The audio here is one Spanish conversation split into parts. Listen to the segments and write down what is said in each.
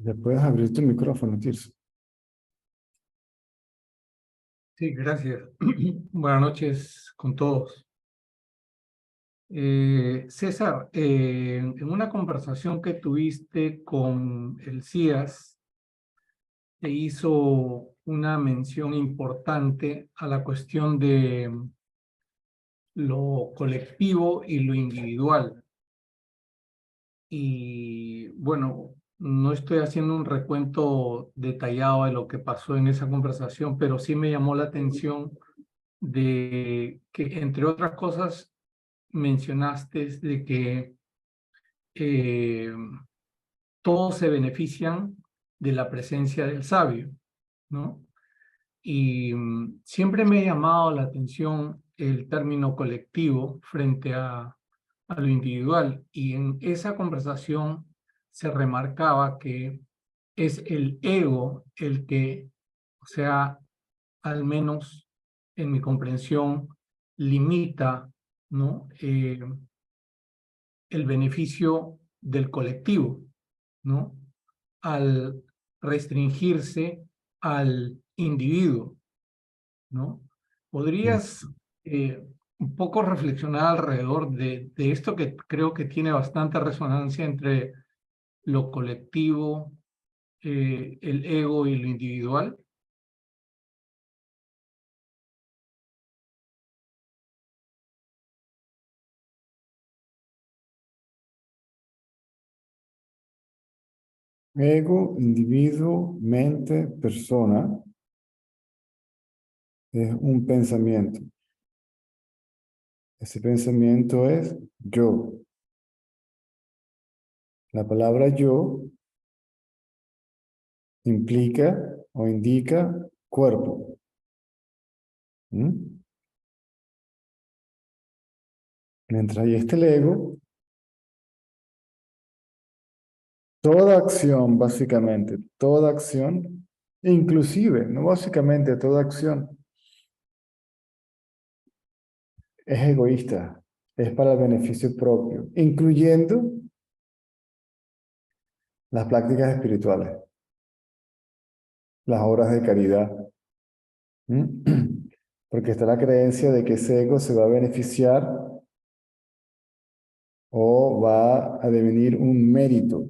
Ya puedes abrir tu micrófono, Tirso. Sí, gracias. Buenas noches con todos. César, en una conversación que tuviste con el CIAS, te hizo una mención importante a la cuestión de lo colectivo y lo individual. Y bueno, no estoy haciendo un recuento detallado de lo que pasó en esa conversación, pero sí me llamó la atención de que, entre otras cosas, mencionaste de que eh, todos se benefician de la presencia del sabio, ¿no? Y siempre me ha llamado la atención el término colectivo frente a lo individual. Y en esa conversación se remarcaba que es el ego el que, o sea, al menos en mi comprensión, limita, ¿no? El beneficio del colectivo, ¿no? Al restringirse al individuo, ¿no? ¿Podrías un poco reflexionar alrededor de esto que creo que tiene bastante resonancia entre lo colectivo, el ego y lo individual? Ego, individuo, mente, persona es un pensamiento. Ese pensamiento es yo. La palabra yo implica o indica cuerpo. ¿Mm? Mientras ahí esté el ego, toda acción, básicamente, toda acción, inclusive, no básicamente toda acción, es egoísta, es para el beneficio propio, incluyendo las prácticas espirituales, las obras de caridad. ¿Mm? Porque está la creencia de que ese ego se va a beneficiar o va a devenir un mérito,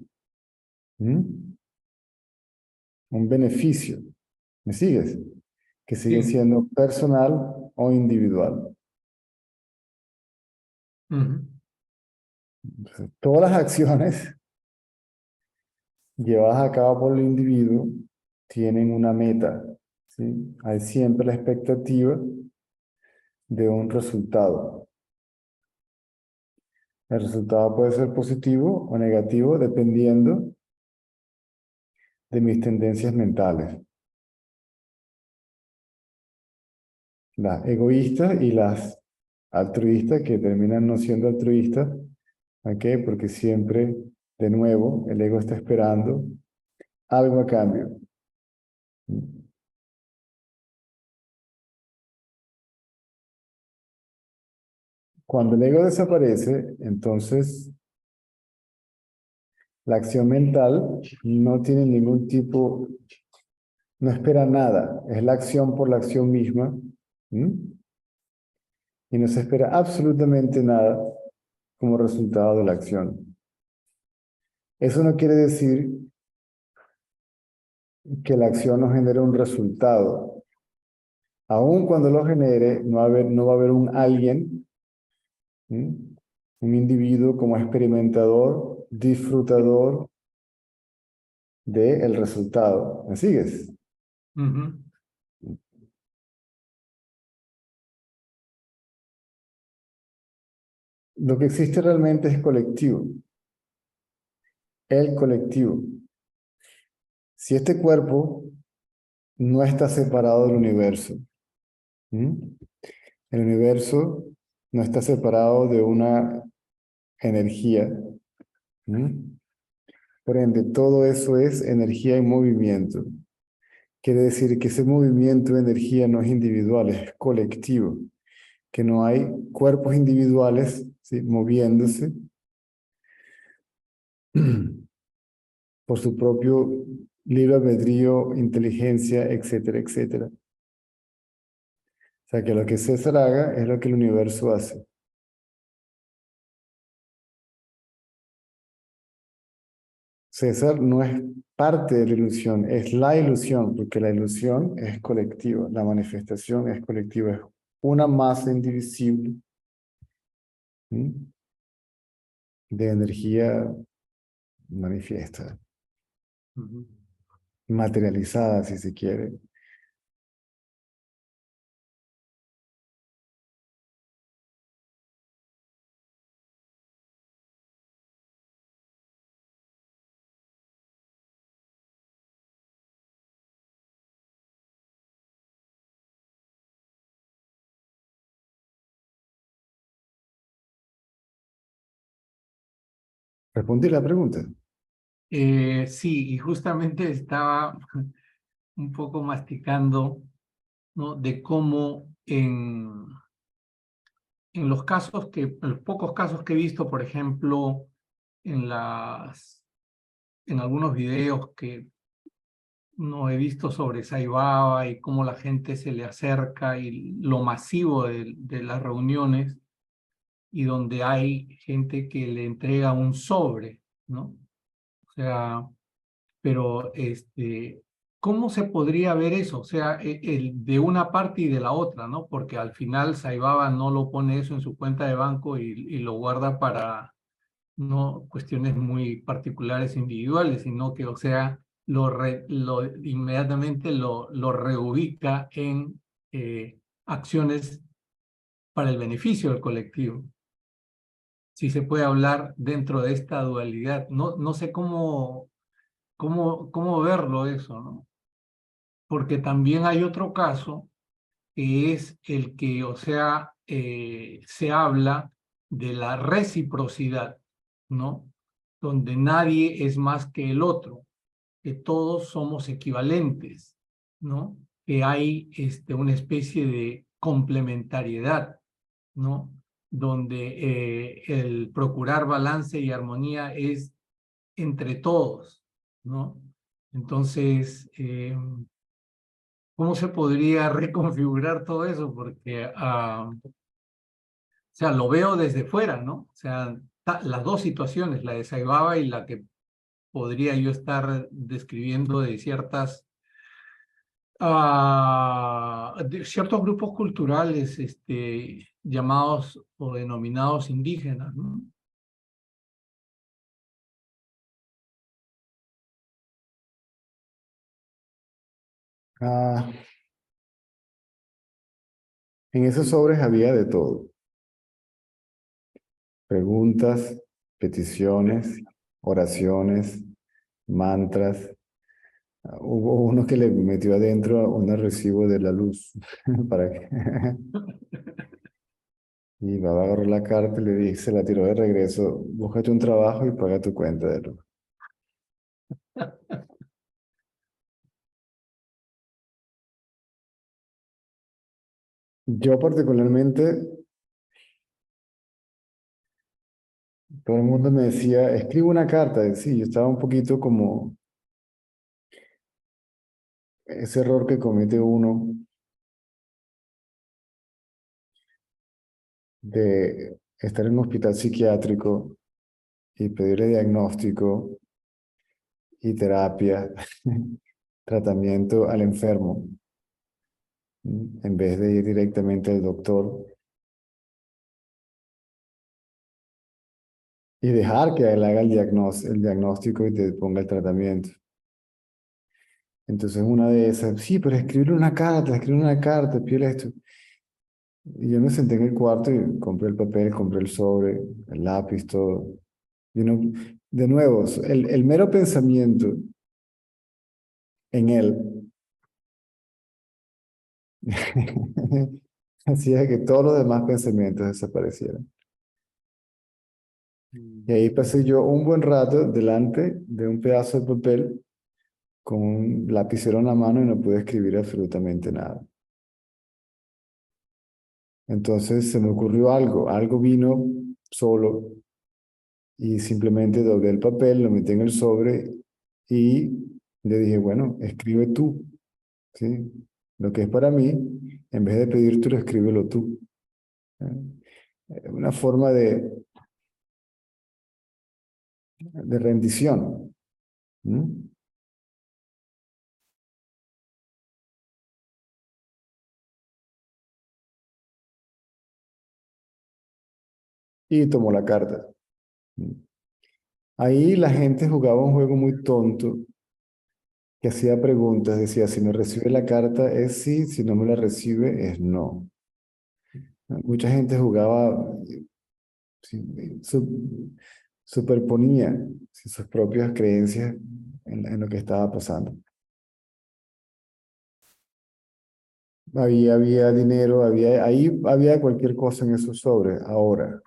¿Mm? Un beneficio. ¿Me sigues? Que sigue Sí. siendo personal o individual. Ujú. Entonces, todas las acciones llevadas a cabo por el individuo tienen una meta, ¿sí? Hay siempre la expectativa de un resultado. El resultado puede ser positivo o negativo dependiendo de mis tendencias mentales, las egoístas y las altruistas, que terminan no siendo altruistas. ¿Ok? Porque siempre, de nuevo, el ego está esperando algo a cambio. Cuando el ego desaparece, entonces la acción mental no tiene ningún tipo, no espera nada, es la acción por la acción misma. ¿Mm? Y no se espera absolutamente nada como resultado de la acción. Eso no quiere decir que la acción no genere un resultado. Aun cuando lo genere, no va a haber un alguien, ¿Mm? Un individuo como experimentador, disfrutador del resultado. ¿Me sigues? Ujú. Lo que existe realmente es colectivo. El colectivo. Si este cuerpo no está separado del universo, ¿Mm? El universo no está separado de una energía, ¿Mm? Por ende, todo eso es energía en movimiento. Quiere decir que ese movimiento de energía no es individual, es colectivo, que no hay cuerpos individuales, ¿sí? Moviéndose por su propio libre albedrío, inteligencia, etcétera, etcétera. O sea, que lo que César haga es lo que el universo hace. César no es parte de la ilusión, es la ilusión, porque la ilusión es colectiva, la manifestación es colectiva, es una masa indivisible, ¿sí?, de energía manifiesta, Ujú. materializada, si se quiere. Respondí la pregunta. Sí, y justamente estaba un poco masticando, ¿no? De cómo en los casos en los pocos casos que he visto, por ejemplo, en en algunos videos que no he visto sobre Saibaba y cómo la gente se le acerca y lo masivo de las reuniones y donde hay gente que le entrega un sobre, ¿no? O sea, pero ¿cómo se podría ver eso? O sea, de una parte y de la otra, ¿no? Porque al final Saibaba no lo pone eso en su cuenta de banco y lo guarda para no cuestiones muy particulares individuales, sino que, o sea, inmediatamente lo reubica en acciones para el beneficio del colectivo. Si se puede hablar dentro de esta dualidad. No sé cómo verlo eso, ¿no? Porque también hay otro caso que es el que, o sea, se habla de la reciprocidad, ¿no? Donde nadie es más que el otro, que todos somos equivalentes, ¿no? Que hay una especie de complementariedad, ¿no? Donde el procurar balance y armonía es entre todos, ¿no? Entonces, ¿cómo se podría reconfigurar todo eso? Porque, o sea, lo veo desde fuera, ¿no? O sea, las dos situaciones, la de Saibaba y la que podría yo estar describiendo de de ciertos grupos culturales, llamados o denominados indígenas, ¿no? Ah, en esos sobres había de todo. Preguntas, peticiones, oraciones, mantras. Hubo uno que le metió adentro un recibo de la luz para que y Baba agarró la carta y le dije, se la tiró de regreso, búscate un trabajo y paga tu cuenta de luz. Yo particularmente, todo el mundo me decía, escribe una carta. Sí, yo estaba un poquito como ese error que comete uno de estar en un hospital psiquiátrico y pedirle diagnóstico y terapia, tratamiento al enfermo, en vez de ir directamente al doctor y dejar que él haga el diagnóstico y te ponga el tratamiento. Entonces una de esas, sí, pero escribir una carta, pídele esto. Y yo me senté en el cuarto y compré el papel, compré el sobre, el lápiz, todo. Y no, de nuevo, el mero pensamiento en él hacía que todos los demás pensamientos desaparecieran. Y ahí pasé yo un buen rato delante de un pedazo de papel con un lapicero en la mano y no pude escribir absolutamente nada. Entonces se me ocurrió algo vino solo y simplemente doblé el papel, lo metí en el sobre y le dije, bueno, escribe tú, ¿sí? Lo que es para mí, en vez de pedírtelo, escríbelo tú. Una forma de rendición. ¿Mm? Y tomó la carta. ¿Mm? Ahí la gente jugaba un juego muy tonto que hacía preguntas, decía, si me recibe la carta es sí, si no me la recibe es no. Mucha gente jugaba, sí, superponía sí, sus propias creencias en lo que estaba pasando. Había dinero, ahí había cualquier cosa en esos sobres. Ahora,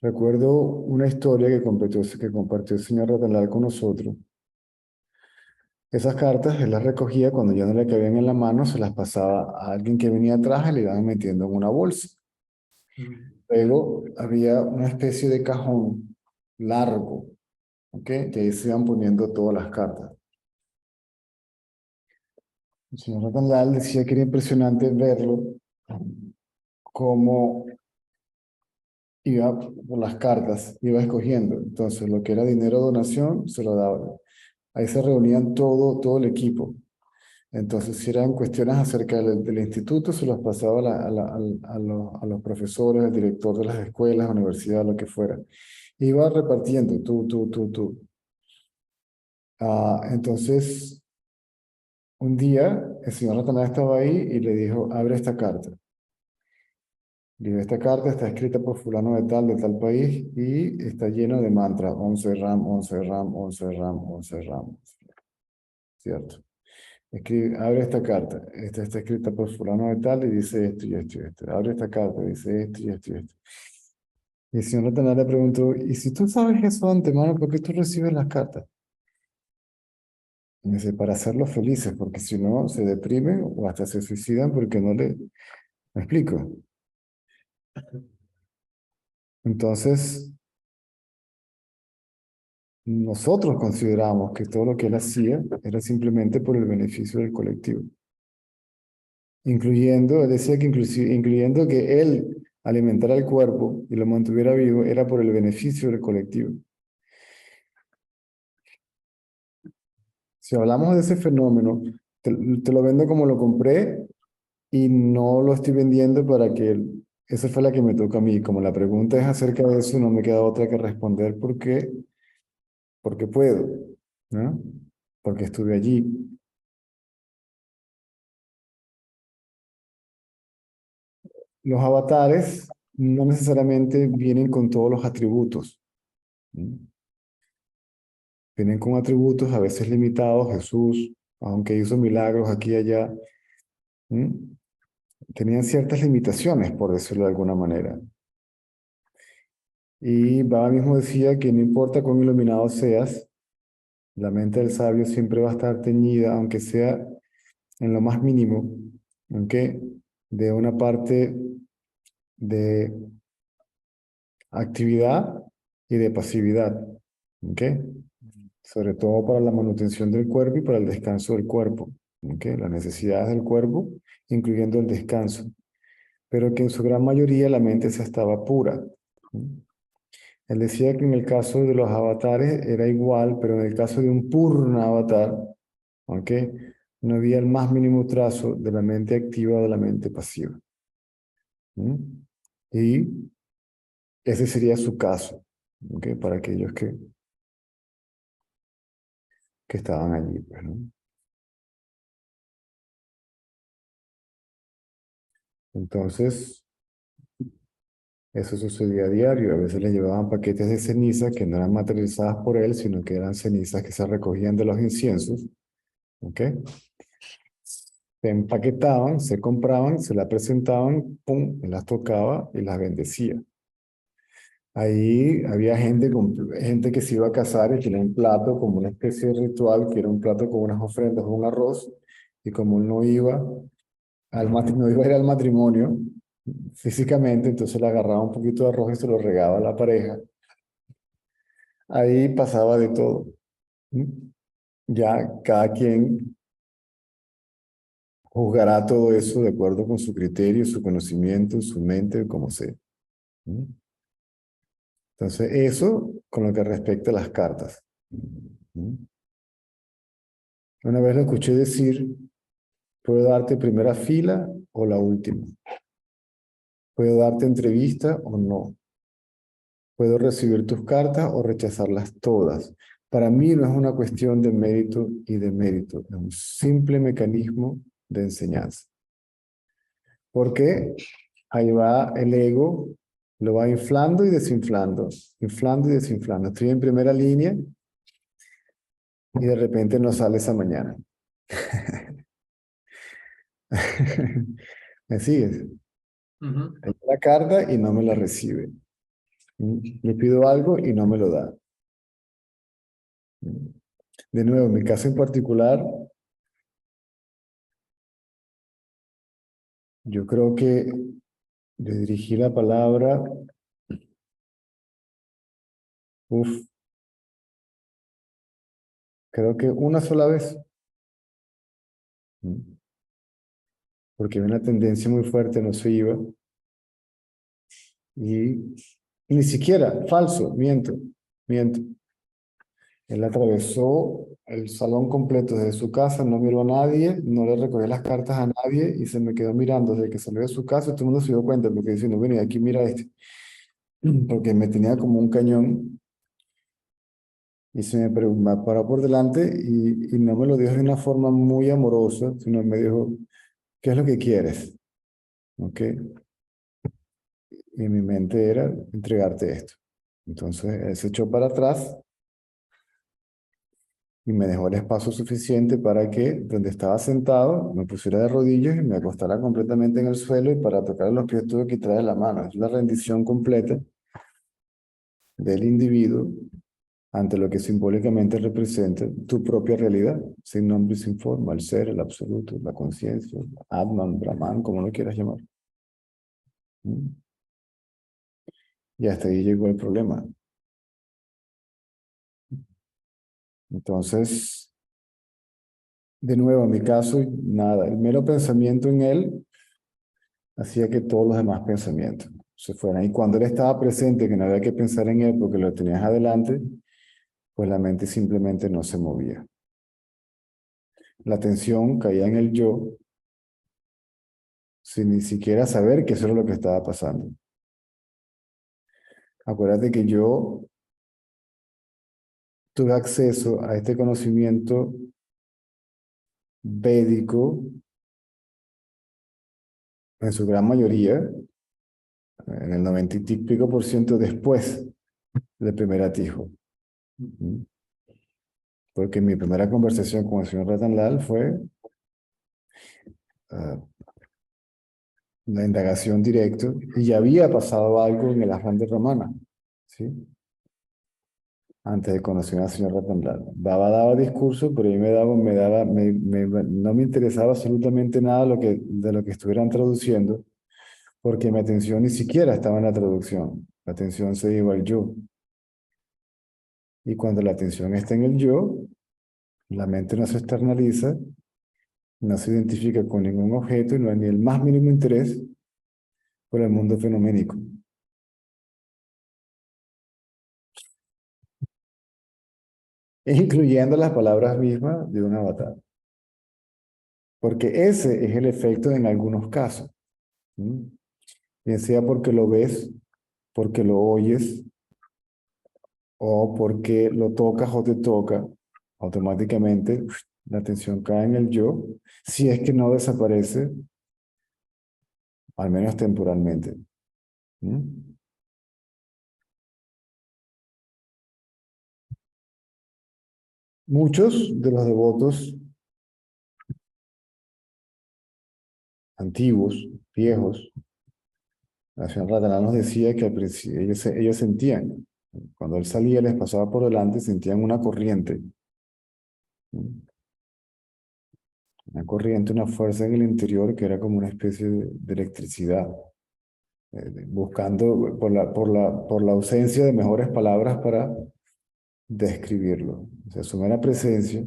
recuerdo una historia que compartió el señor Ratanal con nosotros. Esas cartas él las recogía cuando ya no le cabían en la mano, se las pasaba a alguien que venía atrás y le iban metiendo en una bolsa. Luego había una especie de cajón largo, ¿ok? Que ahí se iban poniendo todas las cartas. El señor Ratanal decía que era impresionante verlo, cómo iba por las cartas, iba escogiendo. Entonces, lo que era dinero donación, se lo daba. Ahí se reunían todo el equipo. Entonces, si eran cuestiones acerca del instituto, se los pasaba a los profesores, al director de las escuelas, universidades, lo que fuera. Iba repartiendo, tú. Entonces, un día, el señor Natanael estaba ahí y le dijo, abre esta carta. Digo, esta carta está escrita por fulano de tal país, y está lleno de mantras, 11 ram, 11 ram, 11 ram, 11 ram, ¿cierto? Abre esta carta, esta está escrita por fulano de tal y dice esto y esto y esto. Abre esta carta, dice esto y esto y esto. Y el señor Natanael le preguntó, ¿y si tú sabes eso de antemano, por qué tú recibes las cartas? Y me dice, para hacerlos felices, porque si no, se deprimen o hasta se suicidan porque no le... ¿Me explico? Entonces, nosotros consideramos que todo lo que él hacía era simplemente por el beneficio del colectivo, incluyendo, él decía que incluyendo que él alimentara el cuerpo y lo mantuviera vivo, era por el beneficio del colectivo. Si hablamos de ese fenómeno, te lo vendo como lo compré y no lo estoy vendiendo para que... Esa fue la que me toca a mí. Como la pregunta es acerca de eso, no me queda otra que responder porque puedo, ¿no? Porque estuve allí. Los avatares no necesariamente vienen con todos los atributos. ¿Mm? Vienen con atributos a veces limitados. Jesús, aunque hizo milagros aquí y allá, ¿mm? Tenían ciertas limitaciones, por decirlo de alguna manera. Y Baba mismo decía que no importa cuán iluminado seas, la mente del sabio siempre va a estar teñida, aunque sea en lo más mínimo, ¿ok? De una parte de actividad y de pasividad, ¿ok? Sobre todo para la manutención del cuerpo y para el descanso del cuerpo, ¿ok? Las necesidades del cuerpo, incluyendo el descanso, pero que en su gran mayoría la mente se estaba pura. ¿Mm? Él decía que en el caso de los avatares era igual, pero en el caso de un Purna avatar, ¿ok? No había el más mínimo trazo de la mente activa o de la mente pasiva. ¿Mm? Y ese sería su caso, ¿ok? Para aquellos que estaban allí, pues, ¿no? Entonces, eso sucedía a diario. A veces le llevaban paquetes de ceniza que no eran materializadas por él, sino que eran cenizas que se recogían de los inciensos, ¿ok? Se empaquetaban, se compraban, se las presentaban, pum, él las tocaba y las bendecía. Ahí había gente que se iba a casar y tenía un plato como una especie de ritual, que era un plato con unas ofrendas, un arroz, y como él no iba a ir al matrimonio físicamente, entonces le agarraba un poquito de arroz y se lo regaba a la pareja. Ahí pasaba de todo. ¿Mm? Ya cada quien juzgará todo eso de acuerdo con su criterio, su conocimiento, su mente, como sea. ¿Mm? Entonces, eso con lo que respecta a las cartas. ¿Mm? Una vez lo escuché decir, puedo darte primera fila o la última. Puedo darte entrevista o no. Puedo recibir tus cartas o rechazarlas todas. Para mí no es una cuestión de mérito y de mérito, es un simple mecanismo de enseñanza. Porque ahí va el ego, lo va inflando y desinflando, inflando y desinflando. Estoy en primera línea y de repente no sale esa mañana. Así es. Ujú. Hay la carta y no me la recibe. Le pido algo y no me lo da. De nuevo, en mi caso en particular, yo creo que le dirigí la palabra, uf, creo que una sola vez, porque había una tendencia muy fuerte, no se iba, y ni siquiera, falso, miento, miento. Él atravesó el salón completo desde su casa, no miró a nadie, no le recogió las cartas a nadie y se me quedó mirando desde que salió de su casa. Todo el mundo se dio cuenta porque diciendo, ven, aquí mira este, porque me tenía como un cañón y me paró por delante y no me lo dijo de una forma muy amorosa, sino me dijo, ¿qué es lo que quieres? ¿Ok? Y mi mente era entregarte esto. Entonces él se echó para atrás y me dejó el espacio suficiente para que donde estaba sentado me pusiera de rodillas y me acostara completamente en el suelo y para tocar los pies tuve que traer la mano. Es la rendición completa del individuo ante lo que simbólicamente representa tu propia realidad, sin nombre y sin forma, el ser, el absoluto, la conciencia, Atman, Brahman, como lo quieras llamar. ¿Mm? Y hasta ahí llegó el problema. Entonces, de nuevo, en mi caso, nada, el mero pensamiento en él hacía que todos los demás pensamientos se fueran. Y cuando él estaba presente, que no había que pensar en él porque lo tenías adelante, pues la mente simplemente no se movía. La atención caía en el yo sin ni siquiera saber que eso era lo que estaba pasando. Acuérdate que yo tuve acceso a este conocimiento védico en su gran mayoría, en el 90 y pico por ciento después del primer atijo. Porque mi primera conversación con el señor Ratan fue la indagación directa y ya había pasado algo en el afán de Ramana, ¿sí? Antes de conocer al señor Ratan Baba daba discurso, pero a mí no me interesaba absolutamente nada de lo que estuvieran traduciendo, porque mi atención ni siquiera estaba en la traducción. La atención se iba al yo. Y cuando la atención está en el yo, la mente no se externaliza, no se identifica con ningún objeto y no hay ni el más mínimo interés por el mundo fenoménico. Incluyendo las palabras mismas de un avatar. Porque ese es el efecto en algunos casos. ¿Mm? Bien sea porque lo ves, porque lo oyes, o porque lo tocas o te toca, automáticamente la atención cae en el yo, si es que no desaparece, al menos temporalmente. ¿Mm? Muchos de los devotos antiguos, viejos, la señora Radhará nos decía que al principio ellos sentían, cuando él salía, les pasaba por delante, sentían una corriente, una fuerza en el interior que era como una especie de electricidad, buscando por la ausencia de mejores palabras para describirlo. O sea, su mera presencia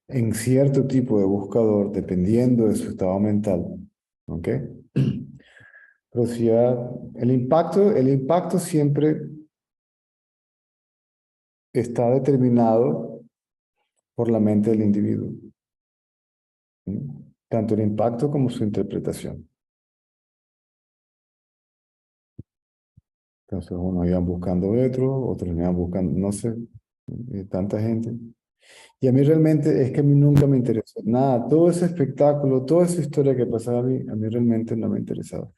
en cierto tipo de buscador, dependiendo de su estado mental. ¿Ok? Pero si ya, el impacto siempre está determinado por la mente del individuo. ¿Sí? Tanto el impacto como su interpretación. Entonces, unos iban buscando otro, otros iban buscando, no sé, tanta gente. Y a mí realmente es que a mí nunca me interesó nada. Todo ese espectáculo, toda esa historia que pasaba a mí realmente no me interesaba.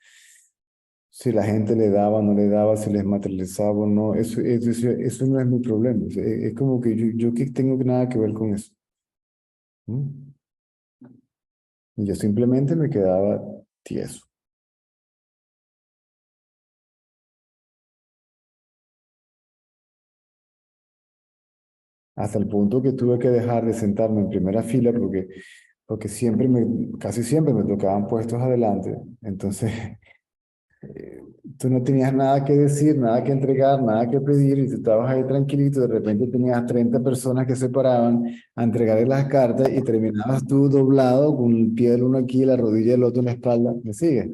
Si la gente le daba, no le daba, si les materializaba o no, eso no es mi problema. O sea, es como que yo que tengo nada que ver con eso. ¿Mm? Y yo simplemente me quedaba tieso. Hasta el punto que tuve que dejar de sentarme en primera fila porque casi siempre me tocaban puestos adelante. Entonces, tú no tenías nada que decir, nada que entregar, nada que pedir, y tú estabas ahí tranquilito, de repente tenías 30 personas que se paraban a entregarle las cartas y terminabas tú doblado con el pie del uno aquí, la rodilla del otro en la espalda. ¿Me sigues?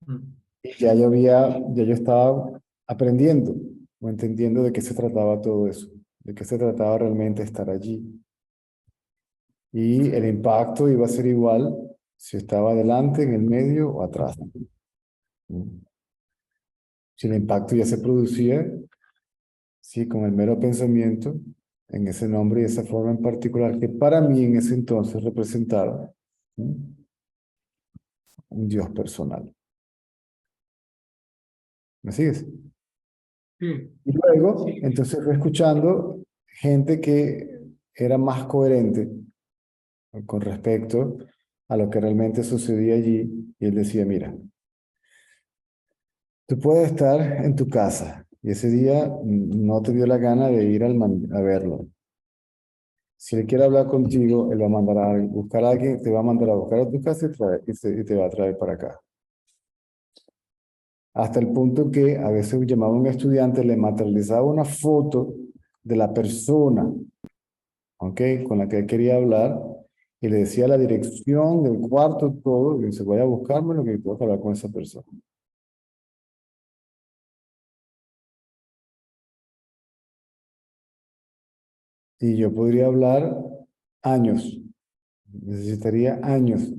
Mm. Y ya yo estaba aprendiendo o entendiendo de qué se trataba todo eso, de qué se trataba realmente estar allí. Y el impacto iba a ser igual si estaba adelante, en el medio o atrás. ¿Mm? Si el impacto ya se producía, sí, con el mero pensamiento en ese nombre y esa forma en particular que para mí en ese entonces representaba, ¿sí?, un Dios personal. ¿Me sigues? Sí, Y luego, sí, entonces fui escuchando gente que era más coherente con respecto a lo que realmente sucedía allí. Y él decía, mira, tú puedes estar en tu casa y ese día no te dio la gana de ir a verlo. Si él quiere hablar contigo, él va a mandar a buscar a alguien, te va a mandar a buscar a tu casa y te va a traer para acá. Hasta el punto que a veces llamaba a un estudiante, le materializaba una foto de la persona, ¿ok?, con la que él quería hablar, y le decía la dirección del cuarto, todo, y dice, voy a buscarme lo que tengo que hablar con esa persona. Y yo podría hablar años, necesitaría años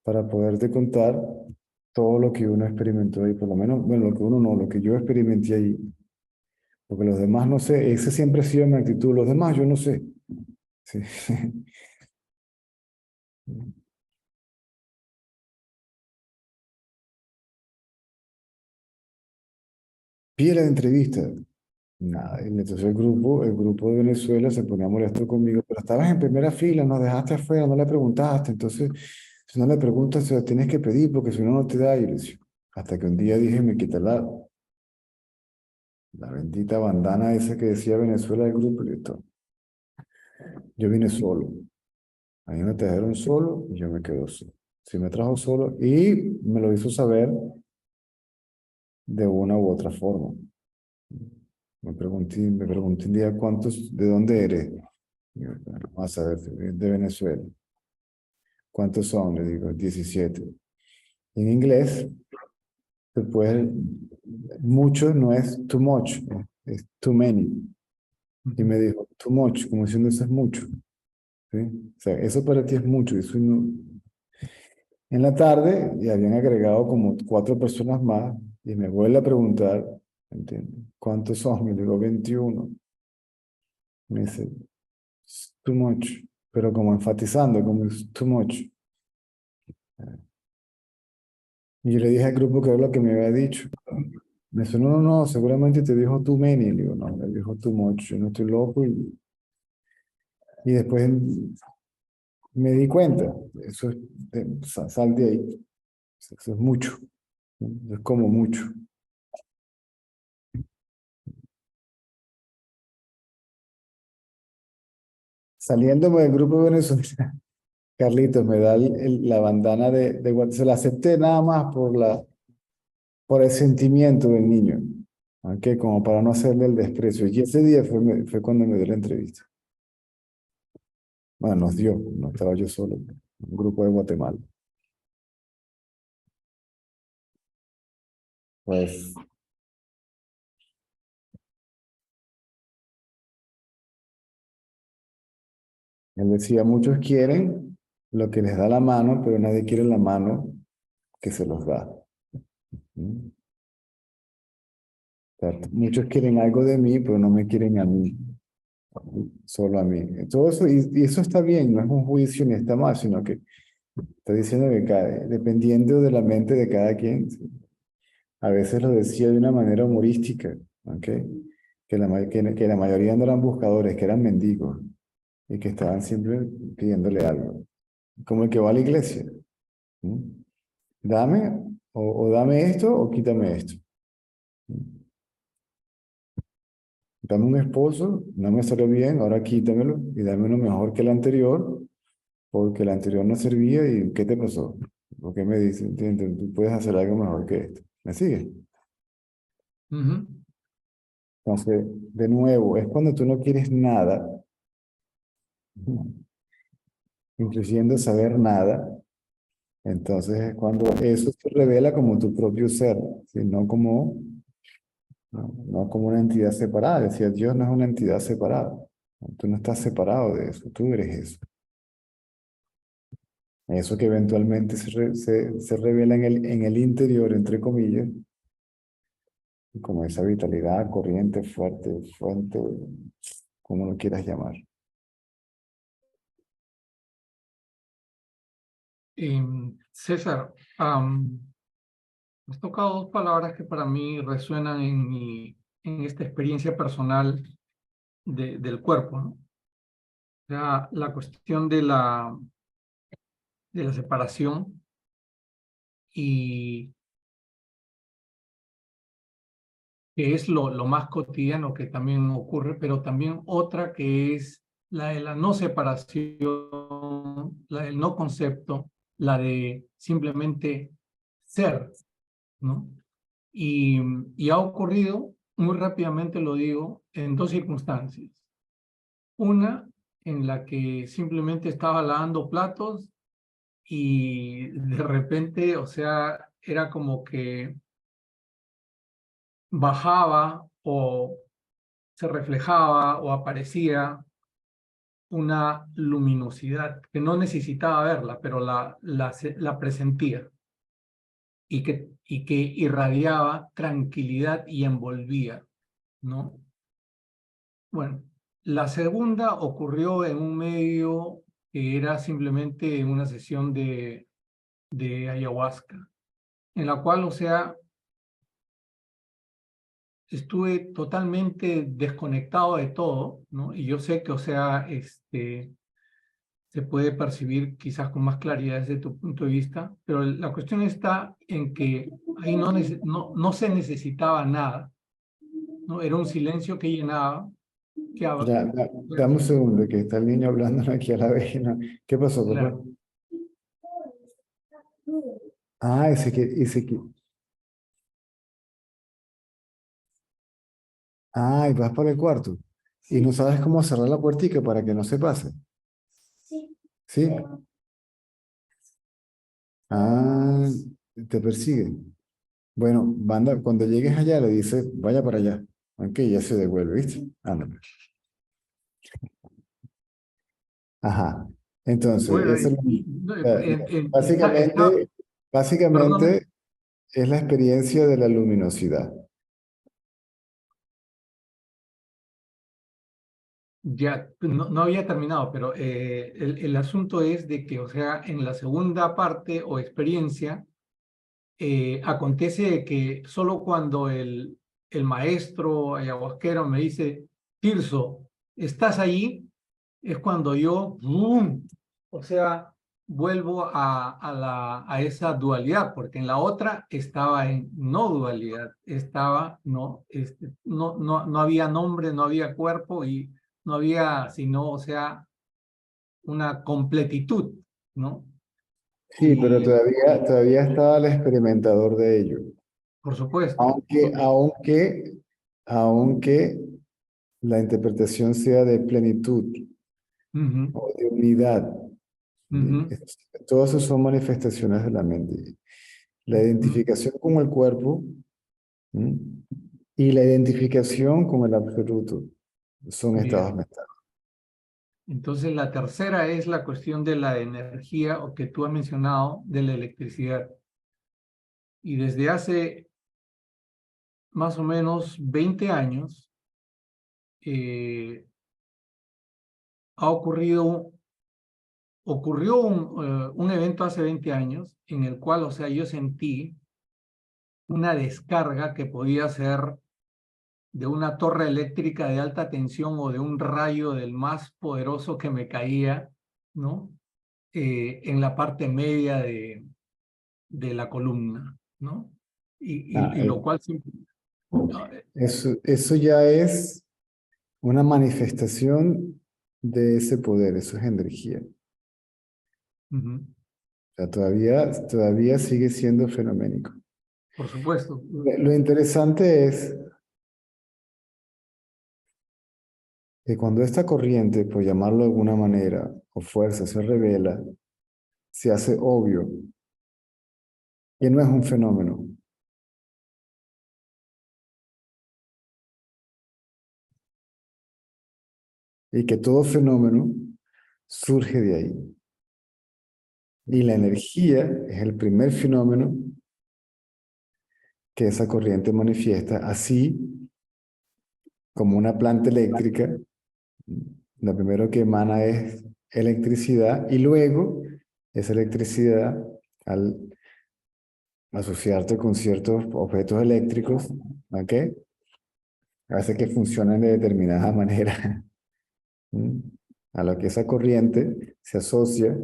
para poderte contar todo lo que uno experimentó y por lo menos, bueno, lo que uno no, lo que yo experimenté ahí, porque los demás no sé, esa siempre ha sido mi actitud, los demás yo no sé. Sí. Pila de entrevista, nada, y entonces el grupo de Venezuela se ponía molesto conmigo, pero estabas en primera fila, nos dejaste afuera, no le preguntaste, entonces si no le preguntas, se lo tienes que pedir porque si no, no te da, y le decía, hasta que un día dije, me quité la bendita bandana esa que decía Venezuela del grupo, y listo. Yo vine solo. A mí me trajeron solo y yo me quedo solo. Sí me trajo solo y me lo hizo saber de una u otra forma. Me pregunté un día de dónde eres. Y yo, "Bueno, vamos a ver, de Venezuela. ¿Cuántos son?" Le digo, 17. En inglés, después, mucho no es too much, es too many. Y ujú, me dijo, too much, como diciendo eso es mucho. ¿Sí? O sea, eso para ti es mucho. Eso no. En la tarde y habían agregado como 4 personas más y me vuelve a preguntar, ¿entiendes? ¿Cuántos son? Y le digo 21. Me dice, "It's too much", pero como enfatizando, como es too much. Y yo le dije al grupo que era lo que me había dicho. Me dice, no, no, no, seguramente te dijo too many. Y le digo, no, me dijo too much, yo no estoy loco. Y después me di cuenta, eso es, sal de ahí, eso es mucho, ¿no? Es como mucho. Saliéndome del grupo de Venezuela, Carlitos me da la bandana se la acepté nada más por el sentimiento del niño. ¿ok? Como para no hacerle el desprecio. Y ese día fue cuando me dio la entrevista. Bueno, nos dio, no estaba yo solo, un grupo de Guatemala. Pues él decía, muchos quieren lo que les da la mano, pero nadie quiere la mano que se los da. ¿Mm? O sea, muchos quieren algo de mí, pero no me quieren a mí, solo a mí. Todo eso, y eso está bien, no es un juicio ni está mal, sino que está diciendo que dependiendo de la mente de cada quien, a veces lo decía de una manera humorística, ¿ok? Que la mayoría no eran buscadores, que eran mendigos y que estaban siempre pidiéndole algo. Como el que va a la iglesia. ¿Mm? Dame, o dame esto o quítame esto. Dame un esposo, no me salió bien, ahora quítamelo y dame uno mejor que el anterior, porque el anterior no servía y ¿qué te pasó? ¿Por qué me dices? ¿Entiendes? Tú puedes hacer algo mejor que esto. ¿Me sigues? Ujú. Entonces, de nuevo, es cuando tú no quieres nada, incluyendo saber nada, entonces es cuando eso se revela como tu propio ser, ¿sí? No como una entidad separada. Decía, Dios no es una entidad separada. Tú no estás separado de eso, tú eres eso. Eso que eventualmente se revela en el interior, entre comillas, como esa vitalidad corriente, fuerte, fuente, como lo quieras llamar. César, has tocado dos palabras que para mí resuenan en esta experiencia personal del cuerpo, ¿no? O sea, la cuestión de la separación y que es lo más cotidiano que también ocurre, pero también otra que es la de la no separación, la del no concepto, la de simplemente ser, ¿no? Y, y ha ocurrido, muy rápidamente lo digo, en dos circunstancias. Una en la que simplemente estaba lavando platos y de repente, o sea, era como que bajaba o se reflejaba o aparecía una luminosidad que no necesitaba verla, pero la presentía y que irradiaba tranquilidad y envolvía, ¿no? Bueno, la segunda ocurrió en un medio que era simplemente una sesión de ayahuasca, en la cual, o sea, estuve totalmente desconectado de todo, ¿no? Y yo sé que, o sea, se puede percibir quizás con más claridad desde tu punto de vista, pero la cuestión está en que ahí no se necesitaba nada, ¿no? Era un silencio que llenaba, que Dame un segundo, que está el niño hablando aquí a la vez. ¿No? ¿Qué pasó, papá? claro. Ah, y vas para el cuarto. Y no sabes cómo cerrar la puertica para que no se pase. ¿Sí? Ah, te persigue. Bueno, banda, cuando llegues allá le dice, vaya para allá. Ok, ya se devuelve, ¿viste? Ándale. Ajá. Entonces, Bueno, eso es no, básicamente, perdón, básicamente es la experiencia de la luminosidad. ya no había terminado, pero el asunto es de que, o sea, en la segunda parte o experiencia, acontece que solo cuando el maestro ayahuasquero me dice, Tirso, ¿estás allí? Es cuando yo, ¡bum! O sea, vuelvo a esa dualidad, porque en la otra estaba en no dualidad, estaba, no había nombre, no había cuerpo y no había sino, o sea, una completitud, ¿no? Sí, pero Y todavía estaba el experimentador de ello. por supuesto, Aunque aunque la interpretación sea de plenitud Ujú, o de unidad. ujú, Todas eso son manifestaciones de la mente. La ujú. identificación con el cuerpo, ¿m? Y la identificación con el absoluto son estados Bien. mentales. Entonces, la tercera es la cuestión de la energía o que tú has mencionado de la electricidad. Y desde hace más o menos 20 años ha ocurrió un evento hace 20 años en el cual, o sea, yo sentí una descarga que podía ser de una torre eléctrica de alta tensión o de un rayo del más poderoso que me caía, ¿no? En la parte media de la columna, ¿no? Ah, Y lo cual siempre... eso ya es una manifestación de ese poder, eso es energía. Ujú, O sea, todavía sigue siendo fenoménico. por supuesto. Lo interesante es que cuando esta corriente, por llamarlo de alguna manera, o fuerza se revela, se hace obvio que no es un fenómeno y que todo fenómeno surge de ahí. Y la energía es el primer fenómeno que esa corriente manifiesta, así como una planta eléctrica. Lo primero que emana es electricidad y luego esa electricidad, al asociarte con ciertos objetos eléctricos, ¿ok? Hace que funcionen de determinada manera. ¿Mm? A lo que esa corriente se asocia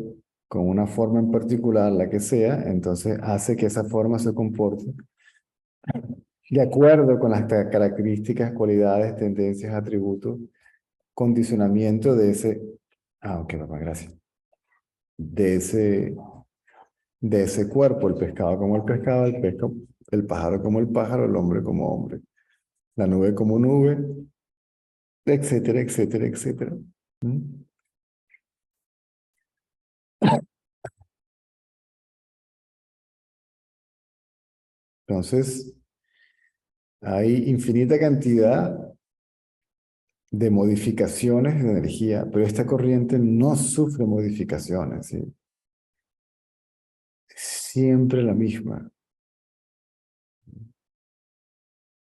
con una forma en particular, la que sea, entonces hace que esa forma se comporte de acuerdo con las características, cualidades, tendencias, atributos, condicionamiento de ese, ok, papá, gracias, de ese cuerpo, el pescado como el pescado, el pájaro como el pájaro, el hombre como hombre, la nube como nube, etcétera, etcétera, etcétera. ¿Mm? Entonces, hay infinita cantidad de modificaciones de energía, pero esta corriente no sufre modificaciones, ¿sí? Es siempre la misma.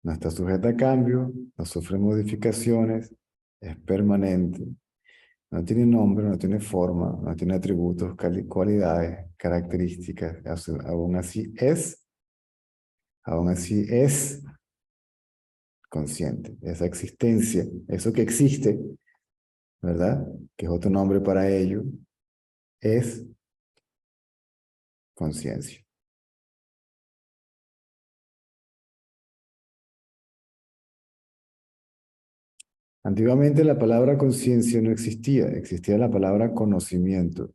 No está sujeta a cambio, no sufre modificaciones, es permanente, no tiene nombre, no tiene forma, no tiene atributos, cualidades, características, aún así es consciente. Esa existencia, eso que existe, ¿verdad? Que es otro nombre para ello, es conciencia. Antiguamente la palabra conciencia no existía, existía la palabra conocimiento.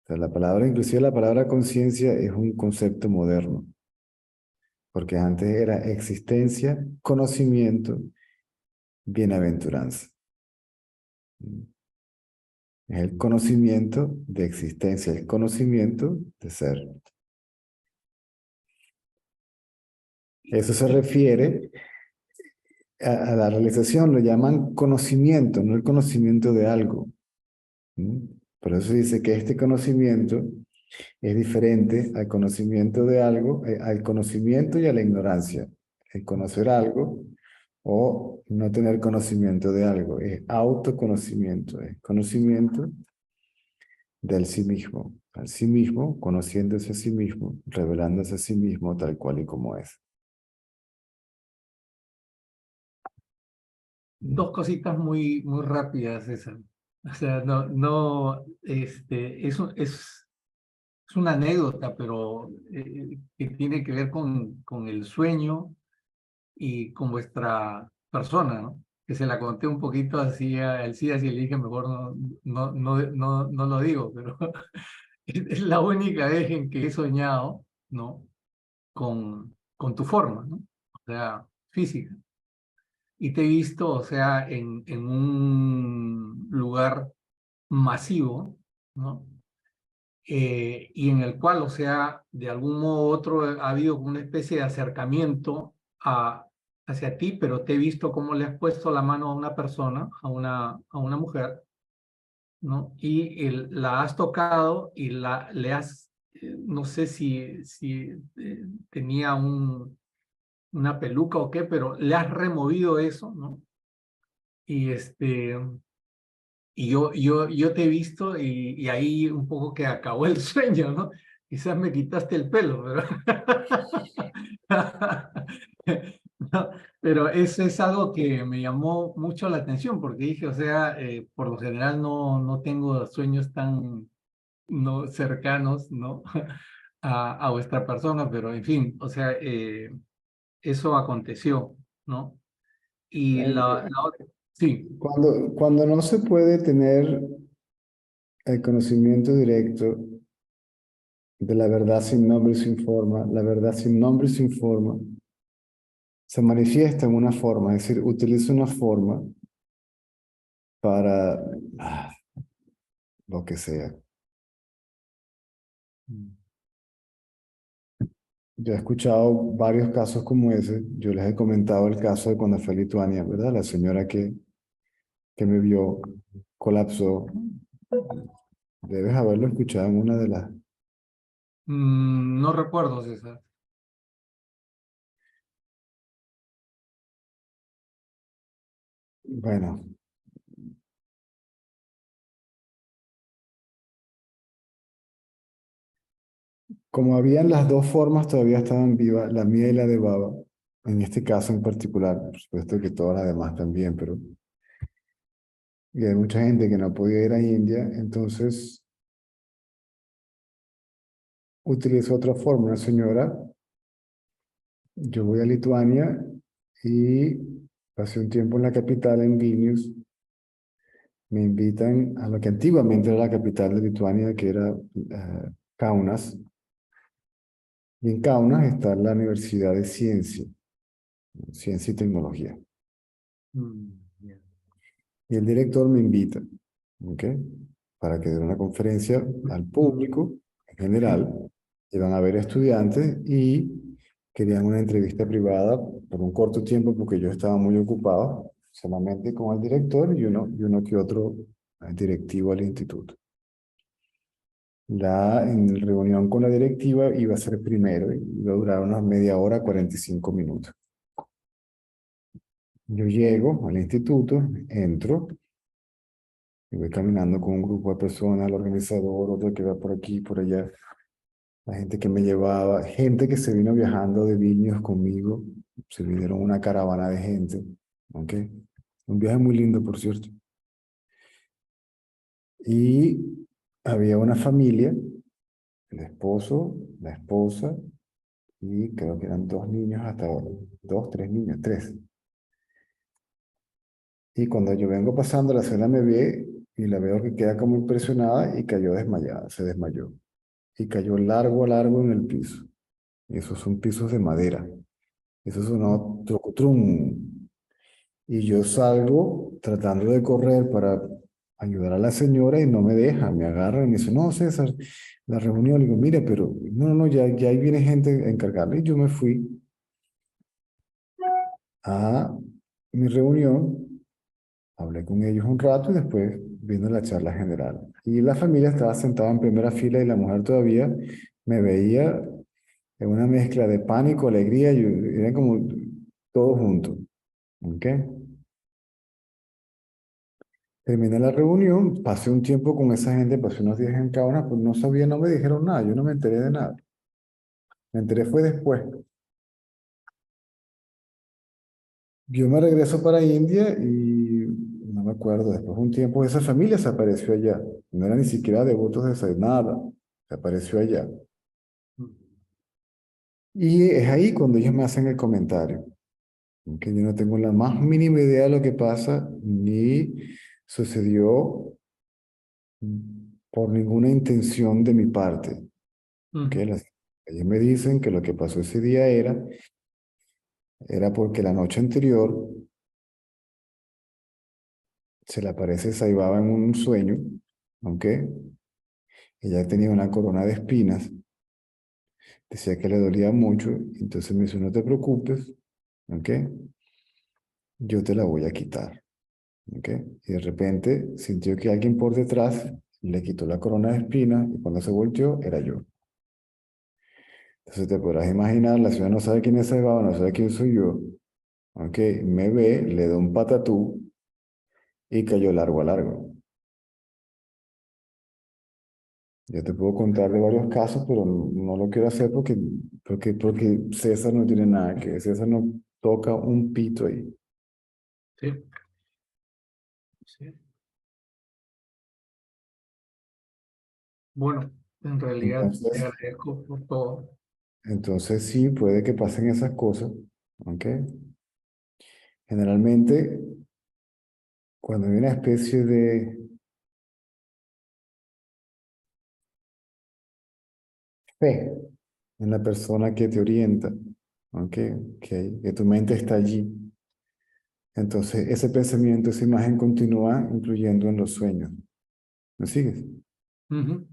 O sea, inclusive la palabra conciencia es un concepto moderno, porque antes era existencia, conocimiento, bienaventuranza. Es el conocimiento de existencia, el conocimiento de ser. Eso se refiere a la realización, lo llaman conocimiento, no el conocimiento de algo. ¿Mm? Por eso dice que este conocimiento es diferente al conocimiento de algo, al conocimiento y a la ignorancia. El conocer algo o no tener conocimiento de algo es autoconocimiento, es conocimiento del sí mismo, al sí mismo, conociéndose a sí mismo, revelándose a sí mismo tal cual y como es. Dos cositas muy rápidas, César. O sea, es una anécdota, pero que tiene que ver con el sueño y con vuestra persona, ¿no? Que se la conté un poquito así a Elcidas y le dije, mejor no lo digo, pero es la única vez en que he soñado, ¿no? Con tu forma, ¿no? O sea, física. y te he visto, o sea, en un lugar masivo, ¿no? Y en el cual, o sea, de algún modo u otro ha habido una especie de acercamiento hacia ti, pero te he visto cómo le has puesto la mano a una persona, a una mujer, ¿no? Y la has tocado y le has, no sé si tenía una peluca o qué, pero le has removido eso, ¿no? Y yo te he visto y ahí un poco que acabó el sueño, ¿no? Quizás me quitaste el pelo, pero... No, pero eso es algo que me llamó mucho la atención porque dije, o sea, por lo general no tengo sueños tan no cercanos, ¿no? A vuestra persona, pero en fin, o sea, eso aconteció, ¿no? Y la otra, sí. Cuando no se puede tener el conocimiento directo de la verdad sin nombre y sin forma, la verdad sin nombre y sin forma, se manifiesta en una forma, es decir, utiliza una forma para lo que sea. Yo he escuchado varios casos como ese. Yo les he comentado el caso de cuando fue a Lituania, ¿verdad? La señora que me vio colapsó. Debes haberlo escuchado en una de las... No recuerdo, César. Bueno, como habían las dos formas, todavía estaban vivas, la mía y la de Baba, en este caso en particular, por supuesto que todas las demás también, pero y hay mucha gente que no podía ir a India, entonces utilizó otra forma. Una señora, yo voy a Lituania y pasé un tiempo en la capital, en Vilnius, me invitan a lo que antiguamente era la capital de Lituania, que era Kaunas, y en Kaunas está la Universidad de Ciencia y Tecnología. Ya. Y el director me invita, ¿ok? Para que dé una conferencia al público en Sí. general. Iban a ver estudiantes y querían una entrevista privada por un corto tiempo porque yo estaba muy ocupado, solamente con el director y uno que otro directivo del instituto. En reunión con la directiva iba a ser primero, iba a durar unas media hora, 45 minutos. Yo llego al instituto, entro, y voy caminando con un grupo de personas, el organizador, otro que va por aquí, por allá, la gente que me llevaba, gente que se vino viajando de Vilnius conmigo, se vinieron una caravana de gente, ¿ok? Un viaje muy lindo, por cierto. Y había una familia, el esposo, la esposa, y creo que eran dos niños hasta ahora, dos, tres niños, tres. Y cuando yo vengo pasando, la cena me ve y la veo que queda como impresionada y cayó desmayada, se desmayó. Y cayó largo, largo en el piso. Y esos son pisos de madera. Eso sonó trucutrum. Y yo salgo tratando de correr para ayudar a la señora y no me deja, me agarra y me dice, no, César, la reunión. Le digo, mire, pero no, ya ahí viene gente a encargarle. Y yo me fui a mi reunión, hablé con ellos un rato y después vino la charla general. Y la familia estaba sentada en primera fila y la mujer todavía me veía en una mezcla de pánico, alegría, y era como todo junto. ¿Ok? Terminé la reunión, pasé un tiempo con esa gente, pasé unos días en Caona, pues no sabía, no me dijeron nada, yo no me enteré de nada. Me enteré fue después. Yo me regreso para India y no me acuerdo, después de un tiempo esa familia se apareció allá. No era ni siquiera devotos de Sai, nada, se apareció allá. Y es ahí cuando ellos me hacen el comentario, que yo no tengo la más mínima idea de lo que pasa, ni sucedió por ninguna intención de mi parte. Que Ujú. ellos me dicen que lo que pasó ese día era porque la noche anterior se le aparece Sai Baba en un sueño, ¿ok? Ella tenía una corona de espinas, decía que le dolía mucho, entonces me dice, no te preocupes, ¿ok? Yo te la voy a quitar, ¿ok? Y de repente sintió que alguien por detrás le quitó la corona de espinas y cuando se volteó era yo. Entonces te podrás imaginar, la señora no sabe quién es Sai Baba, no sabe quién soy yo, ¿ok? Me ve, le da un patatú y cayó largo a largo. Yo te puedo contar de varios casos, pero no lo quiero hacer porque César no tiene nada que ver. César no toca un pito ahí. Sí, sí. Bueno, en realidad te Entonces, agradezco por todo. entonces sí, puede que pasen esas cosas, ¿ok? Generalmente, cuando hay una especie de fe en la persona que te orienta, ¿ok? Que tu mente está allí. Entonces, ese pensamiento, esa imagen continúa influyendo en los sueños. ¿Me sigues? Ujú.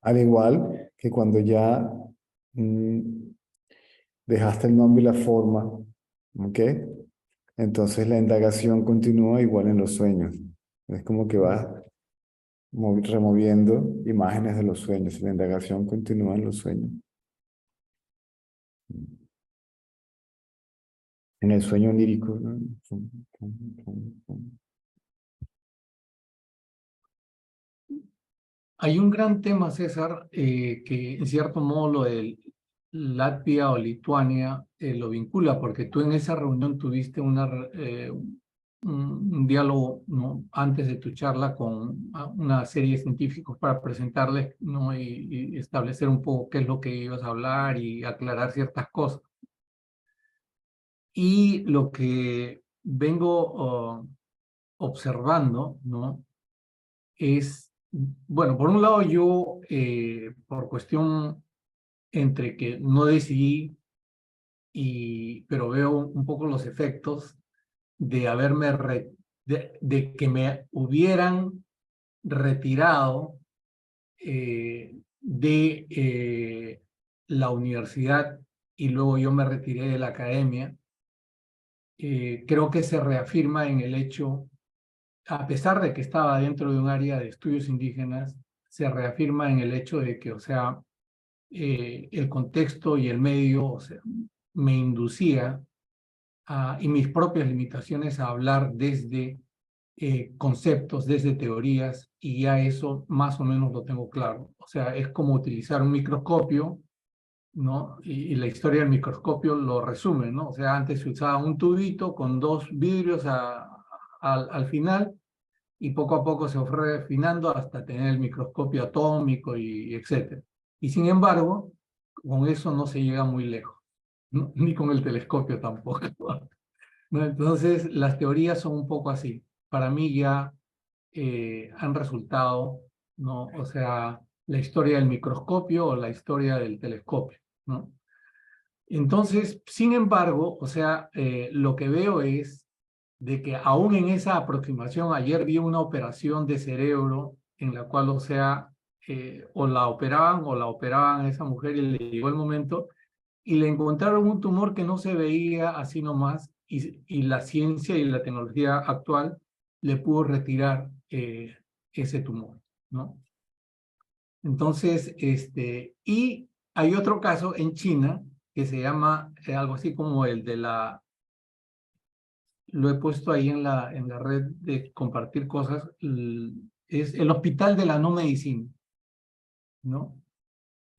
Al igual que cuando ya mm, dejaste el nombre y la forma, ¿ok? Entonces la indagación continúa igual en los sueños. Es como que vas removiendo imágenes de los sueños. La indagación continúa en los sueños. En el sueño onírico, ¿no? Hay un gran tema, César, que en cierto modo lo de Latvia o Lituania lo vincula, porque tú en esa reunión tuviste un diálogo, ¿no? Antes de tu charla con una serie de científicos para presentarles, ¿no? Y establecer un poco qué es lo que ibas a hablar y aclarar ciertas cosas. Y lo que vengo observando, ¿no? Es, bueno, por un lado yo, por cuestión entre que no decidí, pero veo un poco los efectos de de que me hubieran retirado de la universidad y luego yo me retiré de la academia. Creo que se reafirma en el hecho, a pesar de que estaba dentro de un área de estudios indígenas, se reafirma en el hecho de que, o sea, el contexto y el medio, o sea, me inducía y mis propias limitaciones a hablar desde conceptos, desde teorías, y ya eso más o menos lo tengo claro. O sea, es como utilizar un microscopio, ¿no? Y la historia del microscopio lo resume, ¿no? O sea, antes se usaba un tubito con dos vidrios al final, y poco a poco se fue refinando hasta tener el microscopio atómico y etcétera. Y sin embargo, con eso no se llega muy lejos, ¿no? Ni con el telescopio tampoco. ¿No? Entonces, las teorías son un poco así. Para mí ya han resultado, ¿no? O sea, la historia del microscopio o la historia del telescopio, ¿no? Entonces, sin embargo, o sea, lo que veo es de que aún en esa aproximación, ayer vi una operación de cerebro en la cual, o sea, o la operaban a esa mujer y le llegó el momento y le encontraron un tumor que no se veía así nomás y la ciencia y la tecnología actual le pudo retirar ese tumor, ¿no? Entonces, y hay otro caso en China que se llama algo así como el de lo he puesto ahí en la red de compartir cosas, es el Hospital de la No Medicina, ¿no?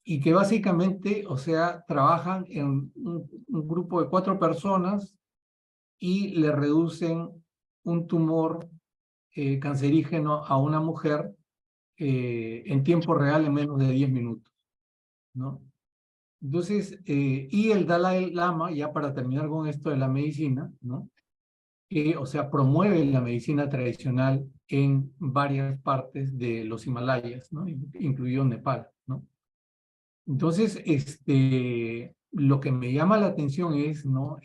Y que básicamente, o sea, trabajan en un grupo de 4 personas y le reducen un tumor cancerígeno a una mujer en tiempo real en menos de 10 minutos, ¿no? Entonces, y el Dalai Lama, ya para terminar con esto de la medicina, ¿no? O sea, promueve la medicina tradicional en varias partes de los Himalayas, ¿no? Incluido Nepal, ¿no? Entonces, lo que me llama la atención es, ¿no?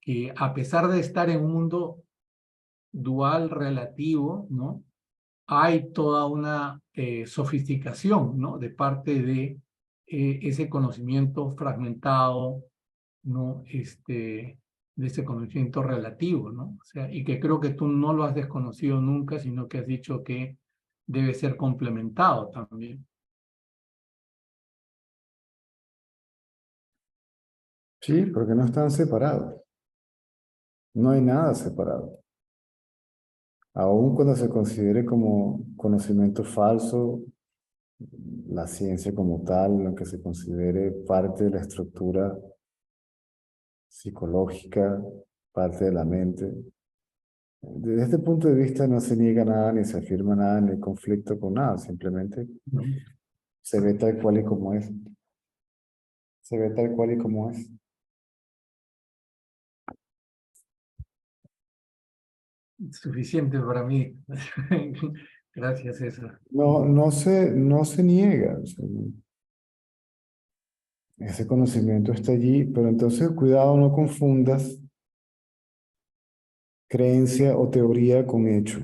Que a pesar de estar en un mundo dual relativo, ¿no? Hay toda una sofisticación, ¿no? De parte de ese conocimiento fragmentado, ¿no? De ese conocimiento relativo, ¿no? O sea, y que creo que tú no lo has desconocido nunca, sino que has dicho que debe ser complementado también. Sí, porque no están separados. No hay nada separado. Aun cuando se considere como conocimiento falso, la ciencia como tal, lo que se considere parte de la estructura psicológica, parte de la mente. Desde este punto de vista no se niega nada, ni se afirma nada, ni hay conflicto con nada, simplemente Ujú. se ve tal cual y como es. Se ve tal cual y como es. Suficiente para mí. Gracias, César. No, no se niega. O sea, ese conocimiento está allí, pero entonces cuidado, no confundas creencia o teoría con hecho.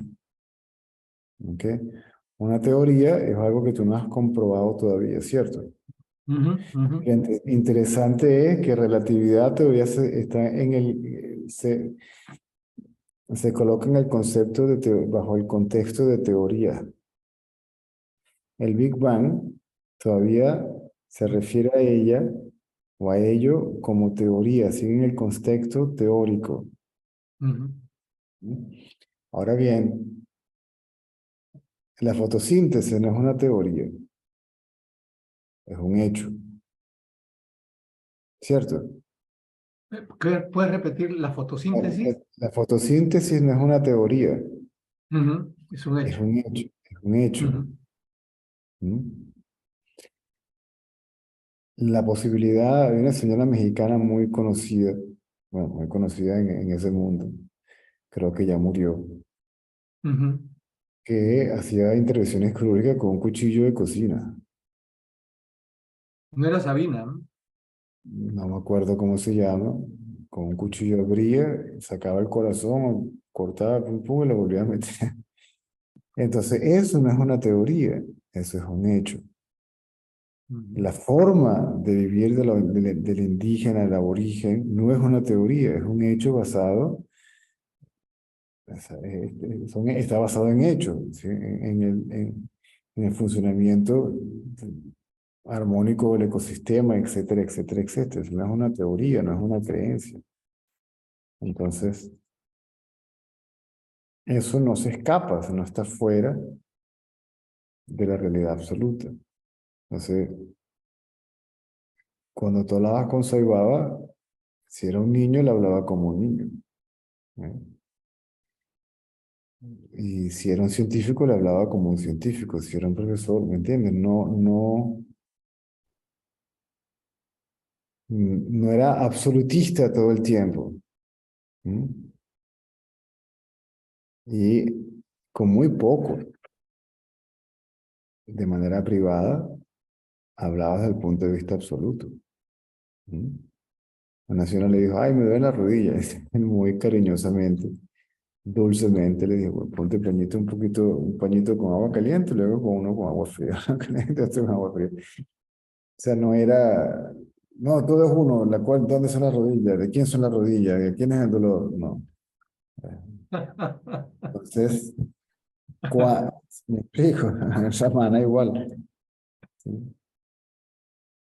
¿Ok? Una teoría es algo que tú no has comprobado todavía, ¿cierto? Ujú, ujú, Interesante es que relatividad todavía está en se coloca en el concepto bajo el contexto de teoría. El Big Bang todavía se refiere a ella o a ello como teoría, sigue en el contexto teórico. ujú. Ahora bien, la fotosíntesis no es una teoría, es un hecho, ¿cierto? ¿Puedes repetir la fotosíntesis? La fotosíntesis no es una teoría, Ujú, es un es hecho. un hecho, es un hecho. Ujú, ¿Mm? La posibilidad, hay una señora mexicana muy conocida, bueno, muy conocida en ese mundo, creo que ya murió, ujú. que hacía intervenciones quirúrgicas con un cuchillo de cocina. No era Sabina, ¿no? No me acuerdo cómo se llama, con un cuchillo abría, sacaba el corazón, cortaba, pum, pum, y lo volvía a meter. Entonces, eso no es una teoría, eso es un hecho. Ujú, La forma de vivir del indígena, del aborigen, no es una teoría, es un hecho basado, está basado en hechos, ¿sí? En el funcionamiento armónico del ecosistema, etcétera, etcétera, etcétera. Eso no es una teoría, no es una creencia. Entonces, eso no se escapa, eso no está fuera de la realidad absoluta. Entonces, cuando tú hablabas con Saibaba, si era un niño, le hablaba como un niño. ¿Eh? Y si era un científico, le hablaba como un científico. Si era un profesor, ¿me entiendes? No era absolutista todo el tiempo. ¿Mm? Y con muy poco, de manera privada, hablaba desde el punto de vista absoluto. ¿Mm? La nación le dijo, ay, me duele la rodilla. Muy cariñosamente, dulcemente le dijo, "Bueno, ponte pañito un pañito con agua caliente, luego con uno con agua fría. Entonces, con agua fría. O sea, no era, no, todo es uno, ¿dónde son las rodillas? ¿De quién son las rodillas? ¿De quién es el dolor? No. Entonces, me explico, esa mana igual. ¿Sí?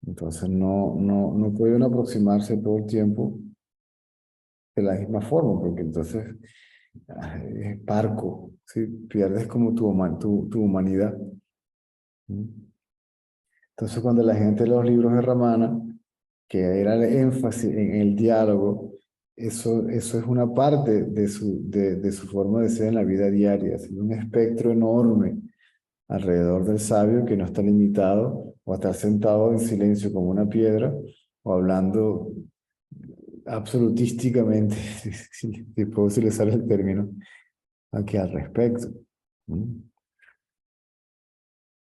Entonces, no puede uno aproximarse todo el tiempo de la misma forma, porque entonces es parco, ¿sí? Pierdes como tu humanidad. ¿Sí? Entonces, cuando la gente lee los libros de Ramana, que era el énfasis en el diálogo, eso es una parte de su forma de ser en la vida diaria, es un espectro enorme alrededor del sabio que no está limitado o a estar sentado en silencio como una piedra o hablando absolutísticamente, si puedo utilizar el término, aquí al respecto. ¿Mm?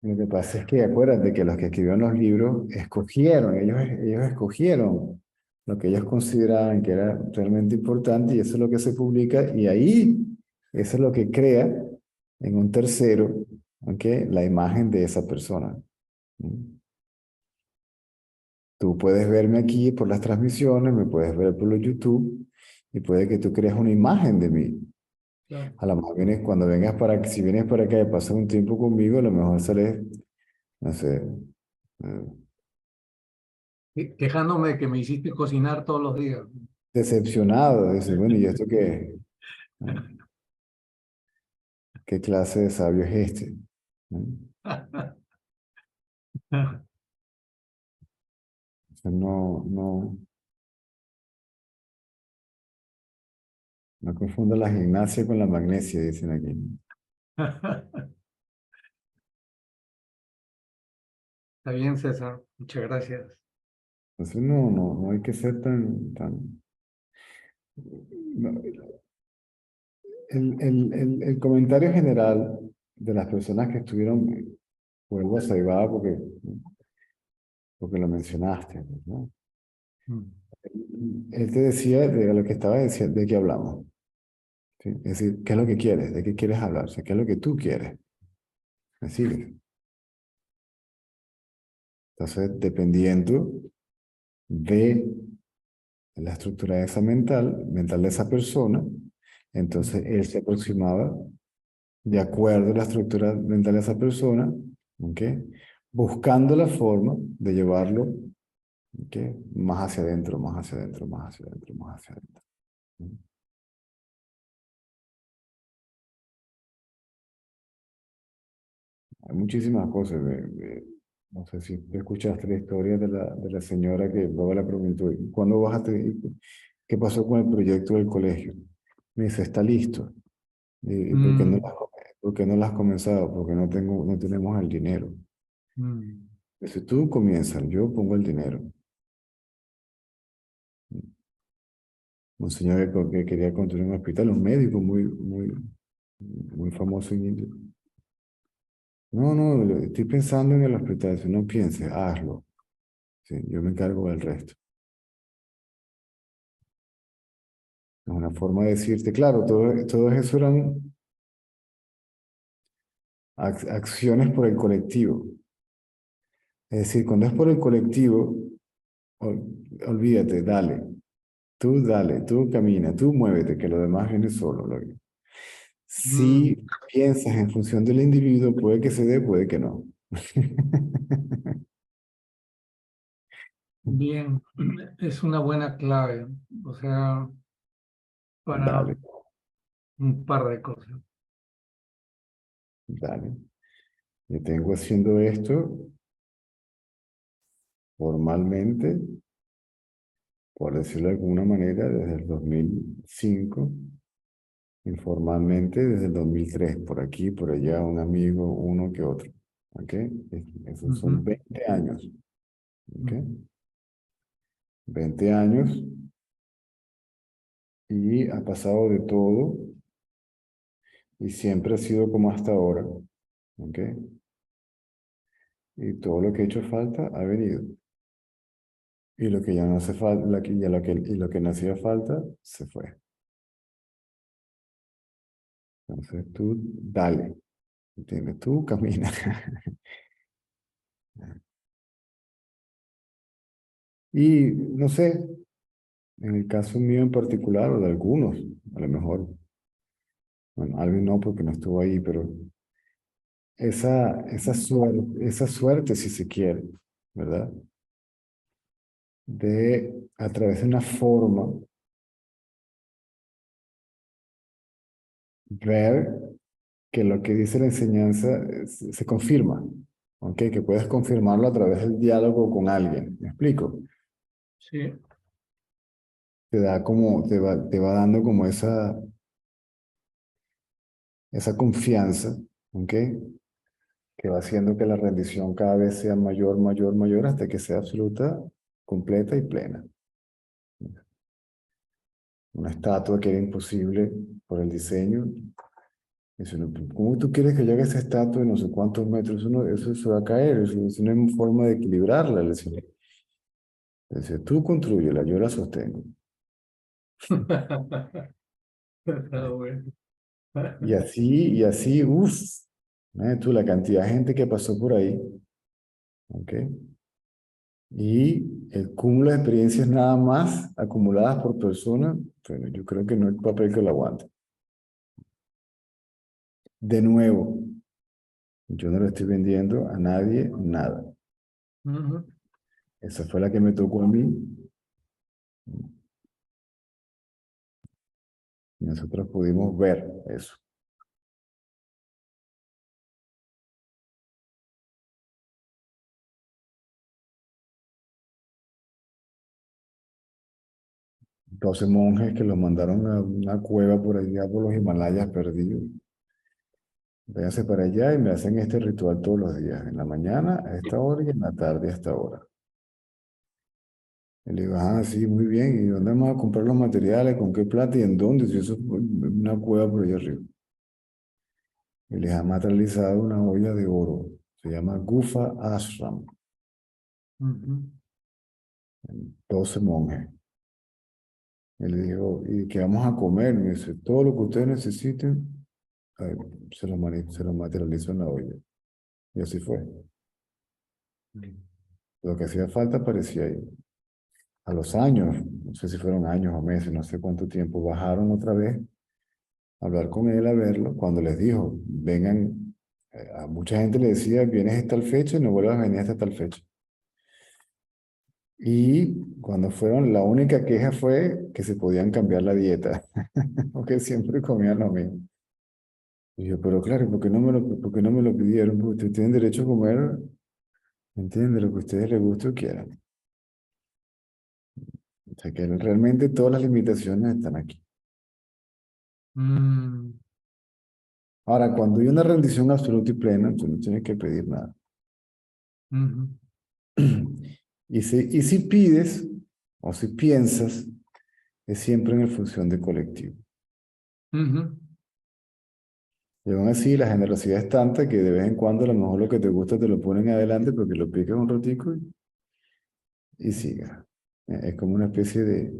Lo que pasa es que acuérdate que los que escribieron los libros escogieron, ellos escogieron lo que ellos consideraban que era realmente importante y eso es lo que se publica y ahí Eso es lo que crea en un tercero, ¿ok? La imagen de esa persona. ¿Mm? Tú puedes verme aquí por las transmisiones, me puedes ver por los YouTube y puede que tú crees una imagen de mí. Claro. A lo mejor vienes, cuando vengas para si vienes para acá y pasas un tiempo conmigo, a lo mejor sales, no sé, eh, Quejándome de que me hiciste cocinar todos los días. decepcionado. Dices, bueno, ¿y esto qué? ¿No? ¿Qué clase de sabio es este? ¿No? O sea, no confunda la gimnasia con la magnesia, dicen aquí. Está bien, César. Muchas gracias. Entonces no hay que ser no, el comentario general de las personas que estuvieron, vuelvo a Saibaba porque lo mencionaste, ¿no? Mm. Él te decía de lo que estaba diciendo, de qué hablamos, ¿sí? Es decir, ¿qué es lo que quieres? ¿De qué quieres hablar? O sea, ¿qué es lo que tú quieres? ¿Me sigues? Entonces, dependiendo de la estructura de esa mental de esa persona, entonces él se aproximaba de acuerdo a la estructura mental de esa persona, ¿ok? Buscando la forma de llevarlo, ¿ok? Más hacia adentro, más hacia adentro, más hacia adentro, más hacia adentro. ¿Mm? Hay muchísimas cosas. No sé si tú escuchaste la historia de la señora que luego le preguntó, "¿Y cuándo vas a tener, qué pasó con el proyecto del colegio?" Me dice, está listo. ¿Y por qué no Mm, por qué no lo has comenzado? Porque no tenemos el dinero. mm, Dice, tú comienzas, yo pongo el dinero. Un señor que quería construir un hospital, un médico muy famoso en India. No, estoy pensando en el hospital. Si no pienses, hazlo. Sí, yo me encargo del resto. Es una forma de decirte, claro, todo eso eran acciones por el colectivo. Es decir, cuando es por el colectivo, olvídate, dale, tú camina, tú muévete, que lo demás viene solo. mm. Si piensas en función del individuo, puede que se dé, puede que no. Bien, es una buena clave, o sea, para Dale, un par de cosas. dale. Yo tengo haciendo esto formalmente, por decirlo de alguna manera, desde el 2005, informalmente desde el 2003, por aquí, por allá, un amigo, uno que otro. ¿Ok? Esos son Ujú, 20 años. ¿Ok? ujú. 20 años y ha pasado de todo y siempre ha sido como hasta ahora. ¿Ok? Y todo lo que ha hecho falta ha venido. Y lo que ya no hace falta, y lo que no hacía falta, se fue. Entonces tú dale, ¿entiendes? Tú camina. Y no sé, en el caso mío en particular, o de algunos, a lo mejor, bueno, Alvin no porque no estuvo ahí, pero esa suerte, si se quiere, ¿verdad? De, a través de una forma, ver que lo que dice la enseñanza se confirma, ¿ok? Que puedes confirmarlo a través del diálogo con alguien, ¿me explico? Sí. Te da como, te va dando como esa confianza, ¿ok? Que va haciendo que la rendición cada vez sea mayor, mayor, mayor, hasta que sea absoluta, completa y plena. Una estatua que era imposible por el diseño. Dice, "No, ¿cómo tú quieres que llegue esa estatua de no sé cuántos metros? Eso se va a caer, eso no hay forma de equilibrarla." Le decía, tú construyela, yo la sostengo. Está bueno. y así, uff, tú la cantidad de gente que pasó por ahí, ¿ok? Y el cúmulo de experiencias nada más acumuladas por persona, bueno, yo creo que no hay papel que lo aguante. De nuevo, yo no le estoy vendiendo a nadie nada. Ujú. Esa fue la que me tocó a mí. Y nosotros pudimos ver eso. Doce monjes que los mandaron a una cueva por allá por los Himalayas perdidos. Váyanse para allá y me hacen este ritual todos los días, en la mañana a esta hora y en la tarde a esta hora. Y le digo, ah, sí, muy bien. ¿Y dónde vamos a comprar los materiales? ¿Con qué plata y en dónde? Si eso es una cueva por allá arriba. Y les ha materializado una olla de oro. Se llama Gufa Ashram. Ujú. 12 monjes. Y le digo, ¿y qué vamos a comer? Me dice, todo lo que ustedes necesiten, ay, se lo materializo en la olla. Y así fue. Lo que hacía falta aparecía ahí. A los años, no sé si fueron años o meses, no sé cuánto tiempo, bajaron otra vez a hablar con él, a verlo, cuando les dijo, vengan, a mucha gente le decía, vienes esta tal fecha y no vuelvas a venir hasta tal fecha. Y cuando fueron, la única queja fue que se podían cambiar la dieta, porque siempre comían lo mismo. Y yo, pero claro, ¿por qué no me lo pidieron? Porque ustedes tienen derecho a comer, ¿entiendes? Lo que a ustedes les guste o quieran. O sea que realmente todas las limitaciones están aquí. Mm, Ahora, cuando hay una rendición absoluta y plena, tú no tienes que pedir nada. ujú, Y si pides o si piensas, es siempre en función de colectivo. ujú. Y aún así, la generosidad es tanta que de vez en cuando a lo mejor lo que te gusta te lo ponen adelante porque lo picas un ratico y sigas. Es como una especie de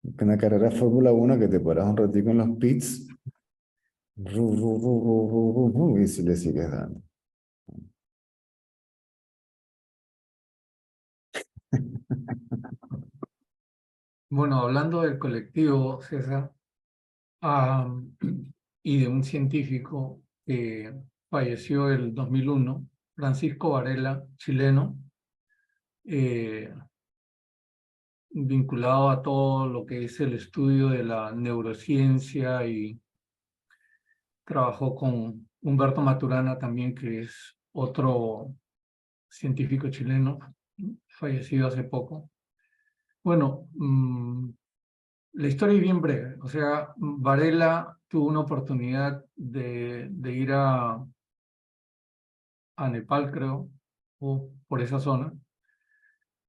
una carrera de Fórmula 1 que te paras un ratico en los pits ru, ru, ru, ru, ru, ru, ru, y si le sigues dando. Bueno, hablando del colectivo, César, am, y de un científico que falleció el 2001, Francisco Varela, chileno, eh, vinculado a todo lo que es el estudio de la neurociencia y trabajó con Humberto Maturana también, que es otro científico chileno, fallecido hace poco. Bueno, la historia es bien breve. O sea, Varela tuvo una oportunidad de ir a Nepal, creo, o por esa zona,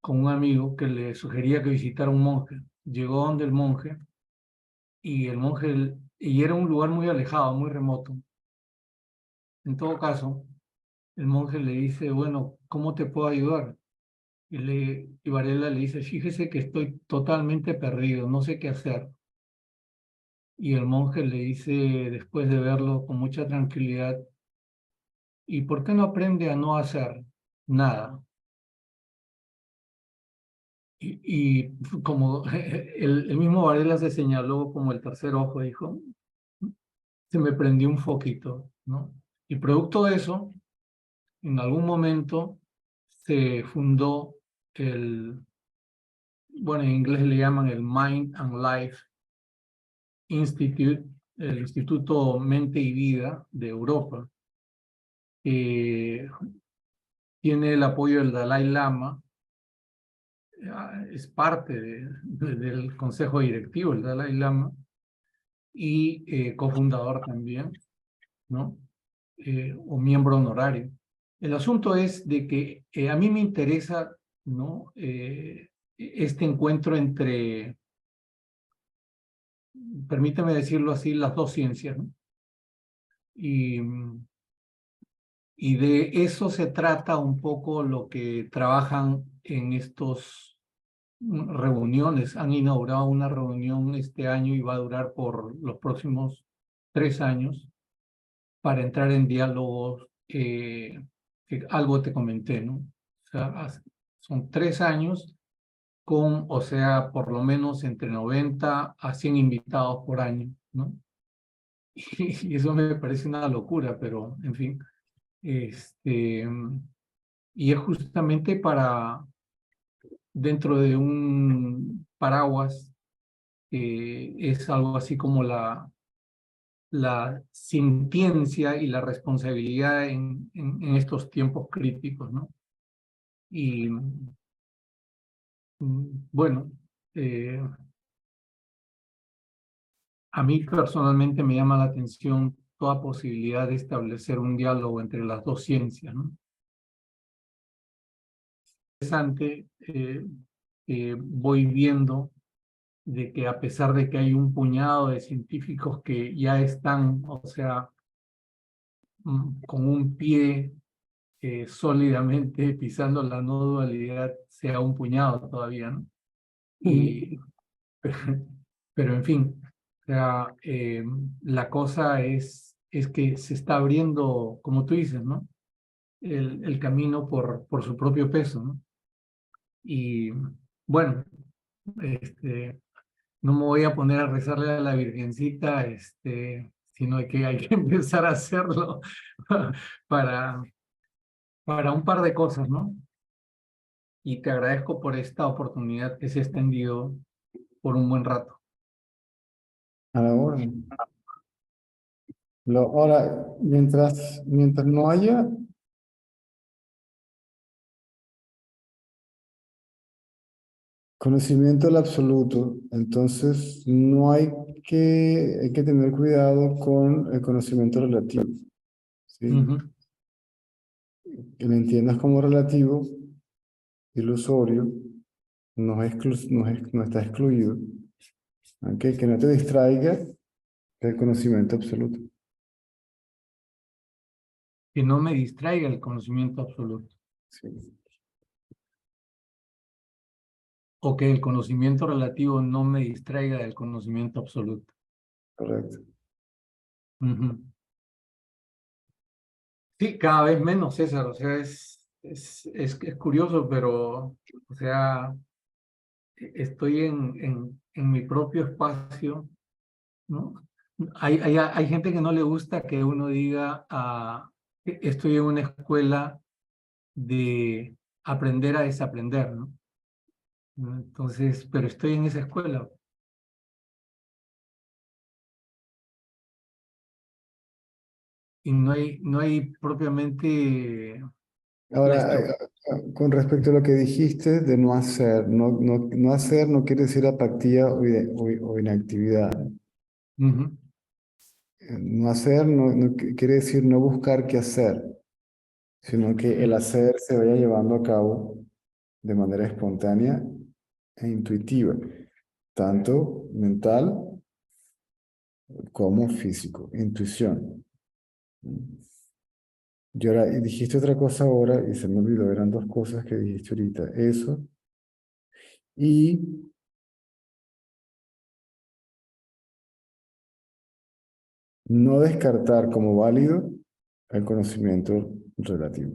con un amigo que le sugería que visitara un monje. Llegó donde el monje y el monje, y era un lugar muy alejado, muy remoto. En todo caso, el monje le dice, bueno, ¿cómo te puedo ayudar? Y Varela le dice, fíjese que estoy totalmente perdido, no sé qué hacer. Y el monje le dice, después de verlo con mucha tranquilidad, ¿y por qué no aprende a no hacer nada? Y como el mismo Varela se señaló como el tercer ojo, dijo, se me prendió un foquito, ¿no? Y producto de eso, en algún momento se fundó el, bueno, en inglés le llaman el Mind and Life Institute, el Instituto Mente y Vida de Europa, que tiene el apoyo del Dalai Lama, es parte del consejo directivo, el Dalai Lama, y cofundador también, ¿no? O miembro honorario. El asunto es de que a mí me interesa, ¿no? Este encuentro entre, permítame decirlo así, las dos ciencias, ¿no? Y, y de eso se trata un poco lo que trabajan en estos reuniones. Han inaugurado una reunión este año y va a durar por los próximos 3 años para entrar en diálogos, que algo te comenté, ¿no? O sea, son 3 años con, o sea, por lo menos entre 90 a 100 invitados por año, ¿no? Y eso me parece una locura, pero en fin, este, y es justamente para, dentro de un paraguas, es algo así como la sintiencia y la responsabilidad en estos tiempos críticos, ¿no? Y bueno, eh, a mí personalmente me llama la atención toda posibilidad de establecer un diálogo entre las dos ciencias, ¿no? Interesante, voy viendo de que a pesar de que hay un puñado de científicos que ya están, o sea, con un pie sólidamente pisando la no dualidad, sea un puñado todavía, ¿no? Y, pero en fin, o sea, la cosa es que se está abriendo, como tú dices, ¿no? El camino por su propio peso, ¿no? Y bueno, este, no me voy a poner a rezarle a la Virgencita, sino que hay que empezar a hacerlo para, para un par de cosas, ¿no? Y te agradezco por esta oportunidad que se ha extendido por un buen rato. A la orden. Ahora, mientras no haya conocimiento del absoluto, entonces no hay que tener cuidado con el conocimiento relativo, ¿sí? Ujú. Que lo entiendas como relativo, ilusorio, no está excluido, ¿ok? Que no te distraiga del conocimiento absoluto. Que no me distraiga el conocimiento absoluto, Sí, o que el conocimiento relativo no me distraiga del conocimiento absoluto. correcto. Ujú. Sí, cada vez menos, César, o sea, es curioso, pero, o sea, estoy en mi propio espacio, ¿no? Hay gente que no le gusta que uno diga, estoy en una escuela de aprender a desaprender, ¿no? Entonces, pero estoy en esa escuela y no hay propiamente la Ahora, estructura. con respecto a lo que dijiste de no hacer, no hacer no quiere decir apatía o inactividad. No hacer no quiere decir no buscar qué hacer, sino que el hacer se vaya llevando a cabo de manera espontánea e intuitiva, tanto mental como físico, intuición. Y ahora, y dijiste otra cosa ahora y se me olvidó, eran dos cosas que dijiste ahorita, eso y no descartar como válido el conocimiento relativo.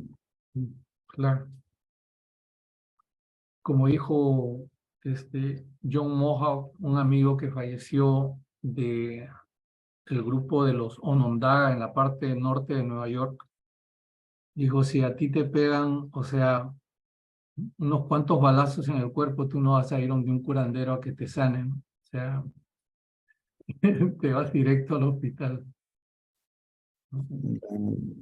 Claro. Como dijo John Mohawk, un amigo que falleció de el grupo de los Onondaga en la parte norte de Nueva York, dijo, si a ti te pegan, o sea, unos cuantos balazos en el cuerpo, tú no vas a ir donde un curandero a que te sanen, ¿no? O sea, te vas directo al hospital, ¿no?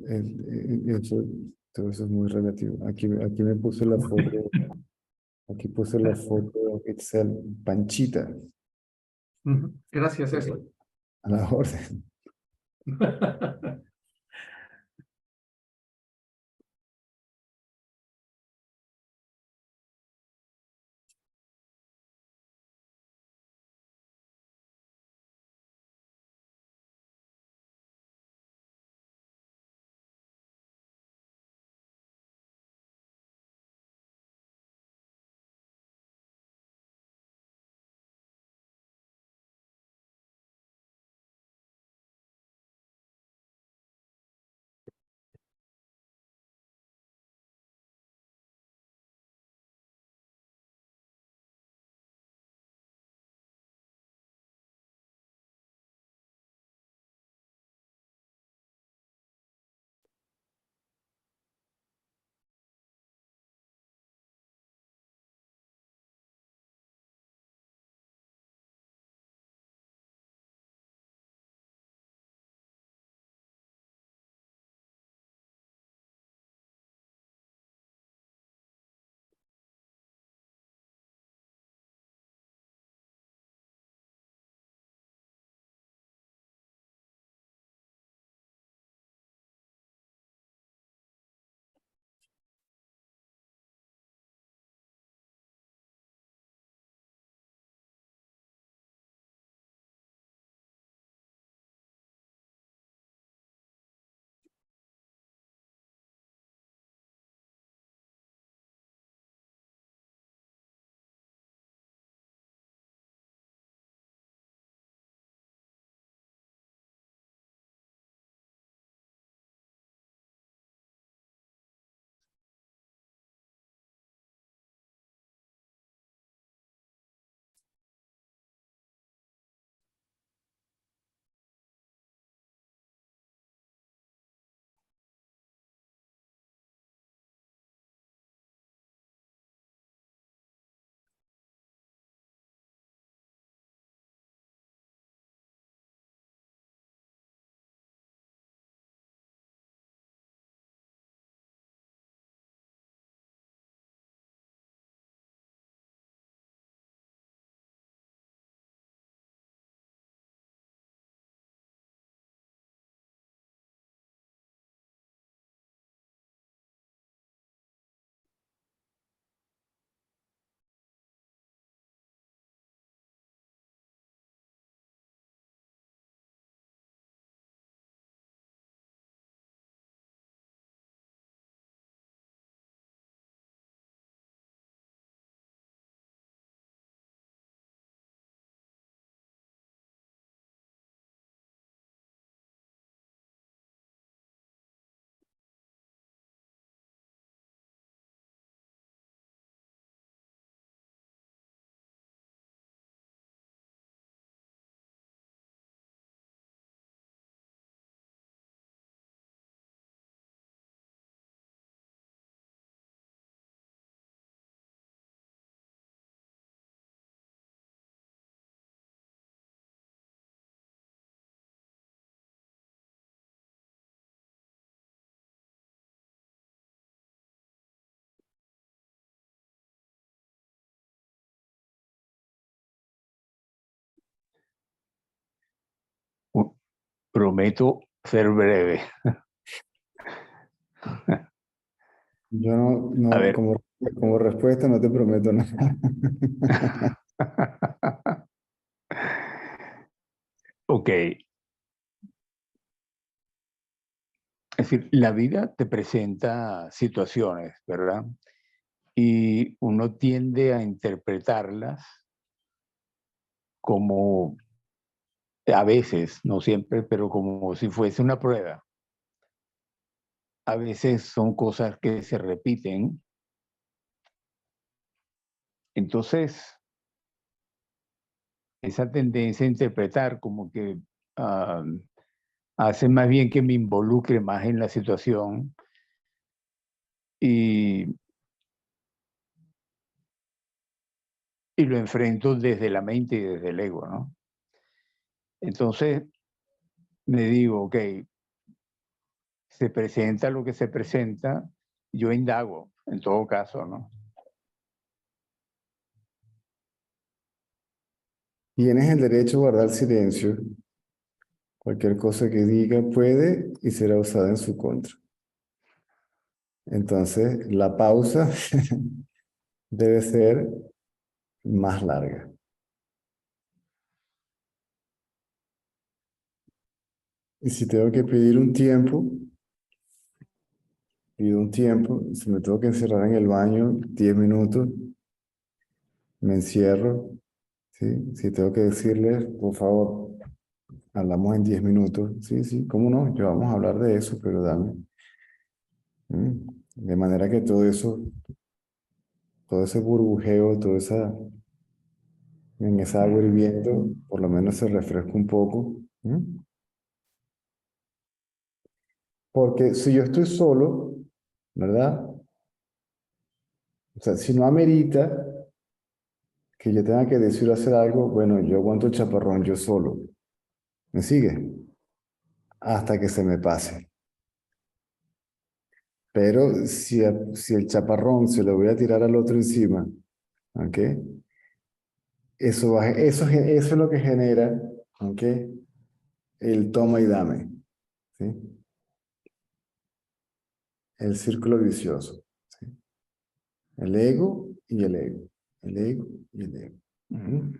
Eso, todo eso es muy relativo. Aquí me puse la foto, aquí puse la foto Excel, Panchita, Ujú. Gracias, eso. a la orden. Prometo ser breve. Yo A ver. como respuesta no te prometo nada. Ok. Es decir, la vida te presenta situaciones, ¿verdad? Y uno tiende a interpretarlas como, a veces, no siempre, pero como si fuese una prueba. A veces son cosas que se repiten. Entonces, esa tendencia a interpretar como que ah, hace más bien que me involucre más en la situación y, y lo enfrento desde la mente y desde el ego, ¿no? Entonces, me digo, ok, se presenta lo que se presenta, yo indago, en todo caso, ¿no? Tienes el derecho a guardar silencio. Cualquier cosa que diga puede y será usada en su contra. Entonces, la pausa debe ser más larga. Y si tengo que pedir un tiempo, pido un tiempo. Si me tengo que encerrar en el baño 10 minutos, me encierro. ¿Sí? Si tengo que decirles, por favor, hablamos en 10 minutos. Sí, sí, cómo no, yo vamos a hablar de eso, pero dame. De manera que todo eso, todo ese burbujeo, toda esa, en esa agua hirviendo, por lo menos se refresca un poco. Porque si yo estoy solo, ¿verdad? O sea, si no amerita que yo tenga que decir o hacer algo, bueno, yo aguanto el chaparrón yo solo. ¿Me sigue? Hasta que se me pase. Pero si el chaparrón se lo voy a tirar al otro encima, ¿ok? Eso es lo que genera, ¿ok? El toma y dame, ¿sí? El círculo vicioso, ¿sí? El ego y el ego, el ego y el ego. ¿Mm?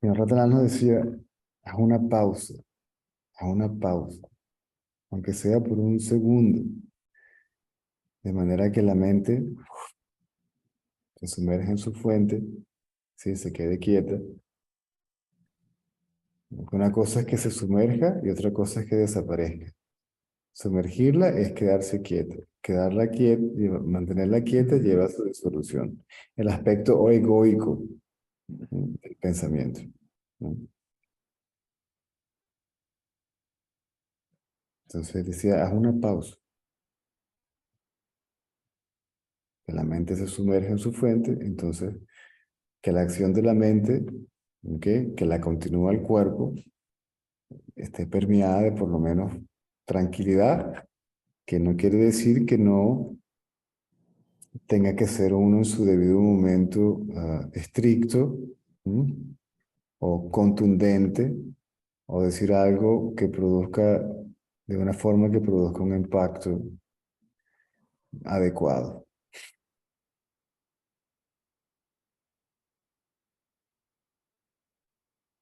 Y Ratalán nos decía, haz una pausa, aunque sea por un segundo, de manera que la mente se sumerja en su fuente, ¿sí? Se quede quieta. Una cosa es que se sumerja y otra cosa es que desaparezca. Sumergirla es quedarse quieta. Quedarla quieta, mantenerla quieta lleva a su disolución. El aspecto egoico del pensamiento, ¿no? Entonces decía, haz una pausa. Que la mente se sumerge en su fuente, entonces que la acción de la mente, ¿ok? Que la continúa el cuerpo, esté permeada de por lo menos tranquilidad, que no quiere decir que no tenga que ser uno en su debido momento estricto, ¿m? O contundente, o decir algo que produzca, de una forma que produzca un impacto adecuado.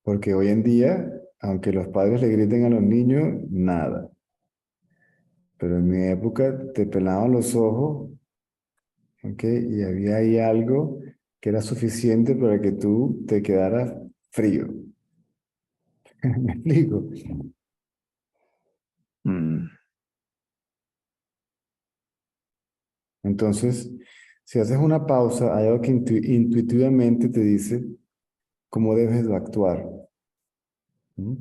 Porque hoy en día, aunque los padres le griten a los niños, nada. Pero en mi época te pelaban los ojos, ¿ok? Y había ahí algo que era suficiente para que tú te quedaras frío. ¿Me explico? Mm. Entonces, si haces una pausa, hay algo que intuitivamente te dice cómo debes de actuar. ¿Mm?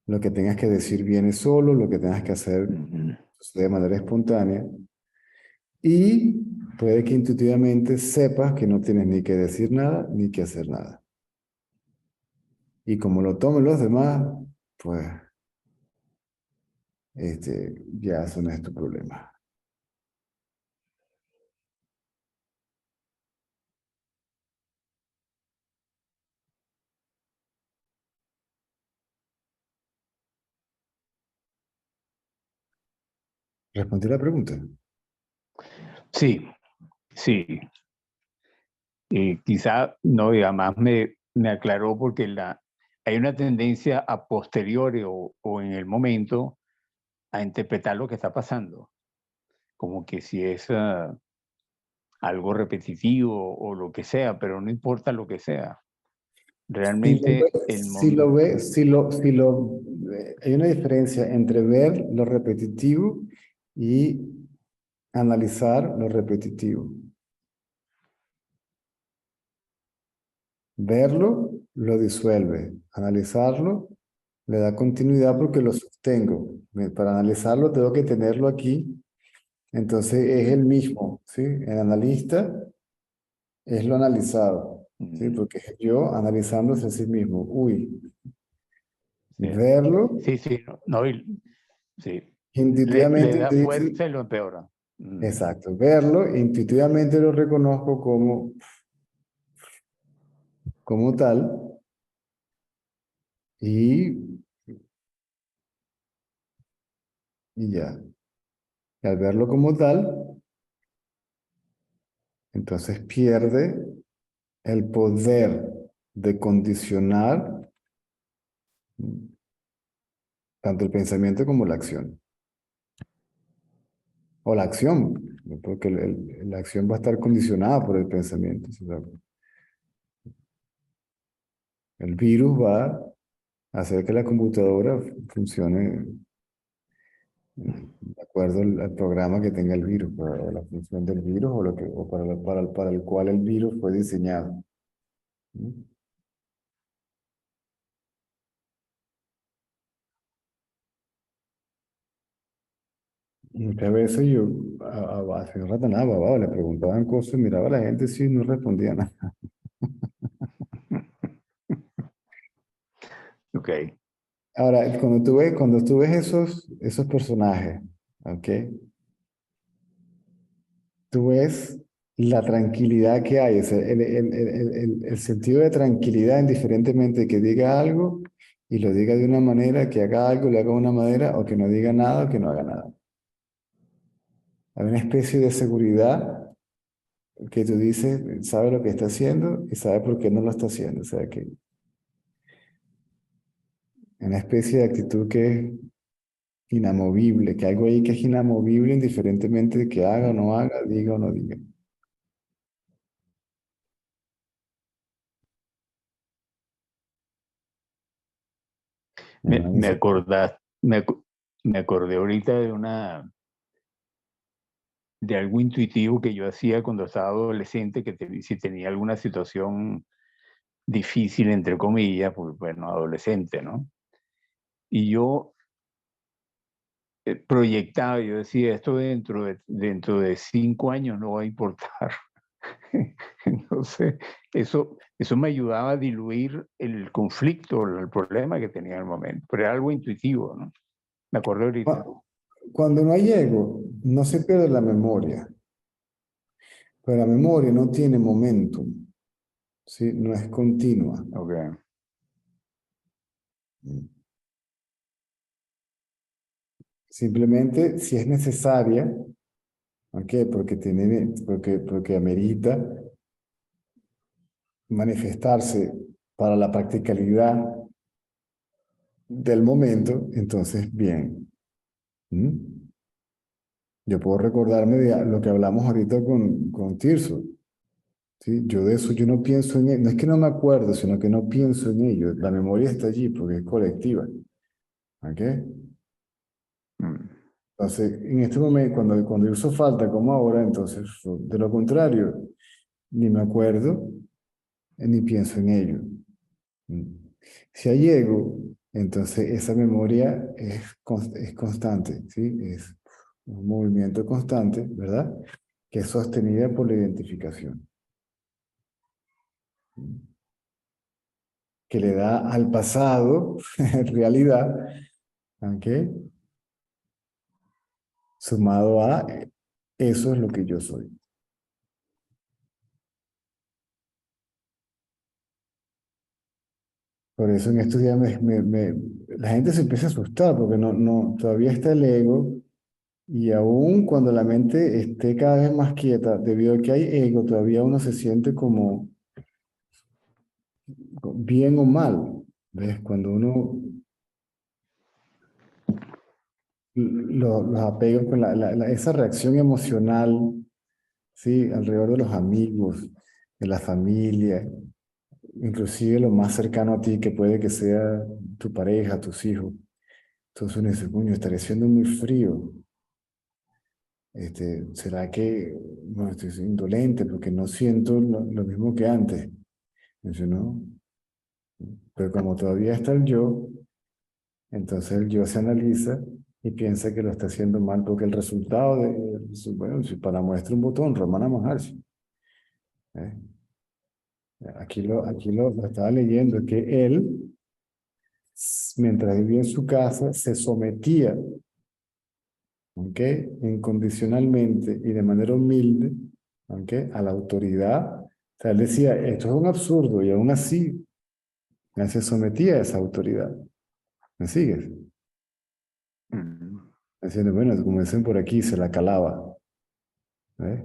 Lo que tengas que decir viene solo, lo que tengas que hacer sucede de manera espontánea. Y puede que intuitivamente sepas que no tienes ni que decir nada ni que hacer nada. Y como lo tomen los demás, pues ya eso no es tu problema. ¿Respondí la pregunta? Sí, sí. Quizá no, y además me aclaró porque hay una tendencia a posteriori o en el momento a interpretar lo que está pasando, como que si es algo repetitivo o lo que sea, pero no importa lo que sea. Realmente el Si lo momento... ves, hay una diferencia entre ver lo repetitivo y analizar lo repetitivo. Verlo lo disuelve, analizarlo le da continuidad porque lo sostengo. Para analizarlo tengo que tenerlo aquí, entonces es el mismo, ¿sí? El analista es lo analizado, ¿sí? Porque es yo analizándose a sí mismo. Uy, verlo, Sí, sí, no, no, sí. Le intuitivamente da me dice, fuerza y lo empeora. exacto, verlo, intuitivamente lo reconozco como tal y, y ya. Y al verlo como tal, entonces pierde el poder de condicionar tanto el pensamiento como la acción. O la acción, porque la acción va a estar condicionada por el pensamiento. O sea, el virus va a hacer que la computadora funcione de acuerdo al programa que tenga el virus, o la función del virus, o para el cual el virus fue diseñado. ¿No? Muchas veces yo a señor Rataná, babao, le preguntaban cosas, miraba a la gente, sí, no respondía nada. Ok. Ahora, cuando tú ves esos personajes, ¿ok? Tú ves la tranquilidad que hay, o sea, el sentido de tranquilidad, indiferentemente que diga algo y lo diga de una manera, que haga algo, le haga de una manera, o que no diga nada, o que no haga nada. Hay una especie de seguridad que tú dices, sabe lo que está haciendo y sabe por qué no lo está haciendo. O sea, que una especie de actitud que es inamovible, que algo ahí que es inamovible indiferentemente de que haga o no haga, diga o no diga. Me, Bueno, me eso. acordás, me acordé ahorita de algo intuitivo que yo hacía cuando estaba adolescente, si tenía alguna situación difícil, entre comillas, pues bueno, adolescente, ¿no? Y yo proyectaba, yo decía, esto dentro de 5 años no va a importar. Entonces, eso me ayudaba a diluir el conflicto, el problema que tenía en el momento, pero era algo intuitivo, ¿no? Me acordé ahorita. Cuando no hay ego, no se pierde la memoria, pero la memoria no tiene momentum, ¿sí? No es continua. Okay. Simplemente si es necesaria, ¿ok? Porque amerita manifestarse para la practicalidad del momento, entonces bien. ¿Mm? Yo puedo recordarme de lo que hablamos ahorita con Tirso. ¿Sí? Yo de eso yo no pienso en ello. No es que no me acuerdo, sino que no pienso en ello. La memoria está allí porque es colectiva. ¿Ok? Mm. Entonces, en este momento, cuando hizo falta, como ahora, entonces, de lo contrario, ni me acuerdo, ni pienso en ello. Mm. Si hay ego, entonces esa memoria es constante, ¿sí? Es un movimiento constante, ¿verdad? Que es sostenida por la identificación. Que le da al pasado, en realidad, ¿ok? Sumado a eso es lo que yo soy. Por eso en estos días la gente se empieza a asustar porque todavía está el ego Y aún cuando la mente esté cada vez más quieta, debido a que hay ego, todavía uno se siente como bien o mal. ¿Ves? Cuando uno los apega con esa reacción emocional, ¿sí? Alrededor de los amigos, de la familia, inclusive lo más cercano a ti, que puede que sea tu pareja, tus hijos. Entonces uno dice, coño, estaré siendo muy frío. ¿Será que no estoy siendo indolente porque no siento lo mismo que antes? Dice, no, pero como todavía está el yo, entonces el yo se analiza y piensa que lo está haciendo mal porque el resultado bueno, si para muestra un botón, Romana Maharshi, ¿eh? Lo estaba leyendo, que él, mientras vivía en su casa, se sometía, ¿ok? Incondicionalmente y de manera humilde, ¿ok? A la autoridad. O sea, él decía, esto es un absurdo, y aún así, él se sometía a esa autoridad. ¿Me sigues? Mm. Diciendo, bueno, como dicen por aquí, se la calaba. ¿Eh?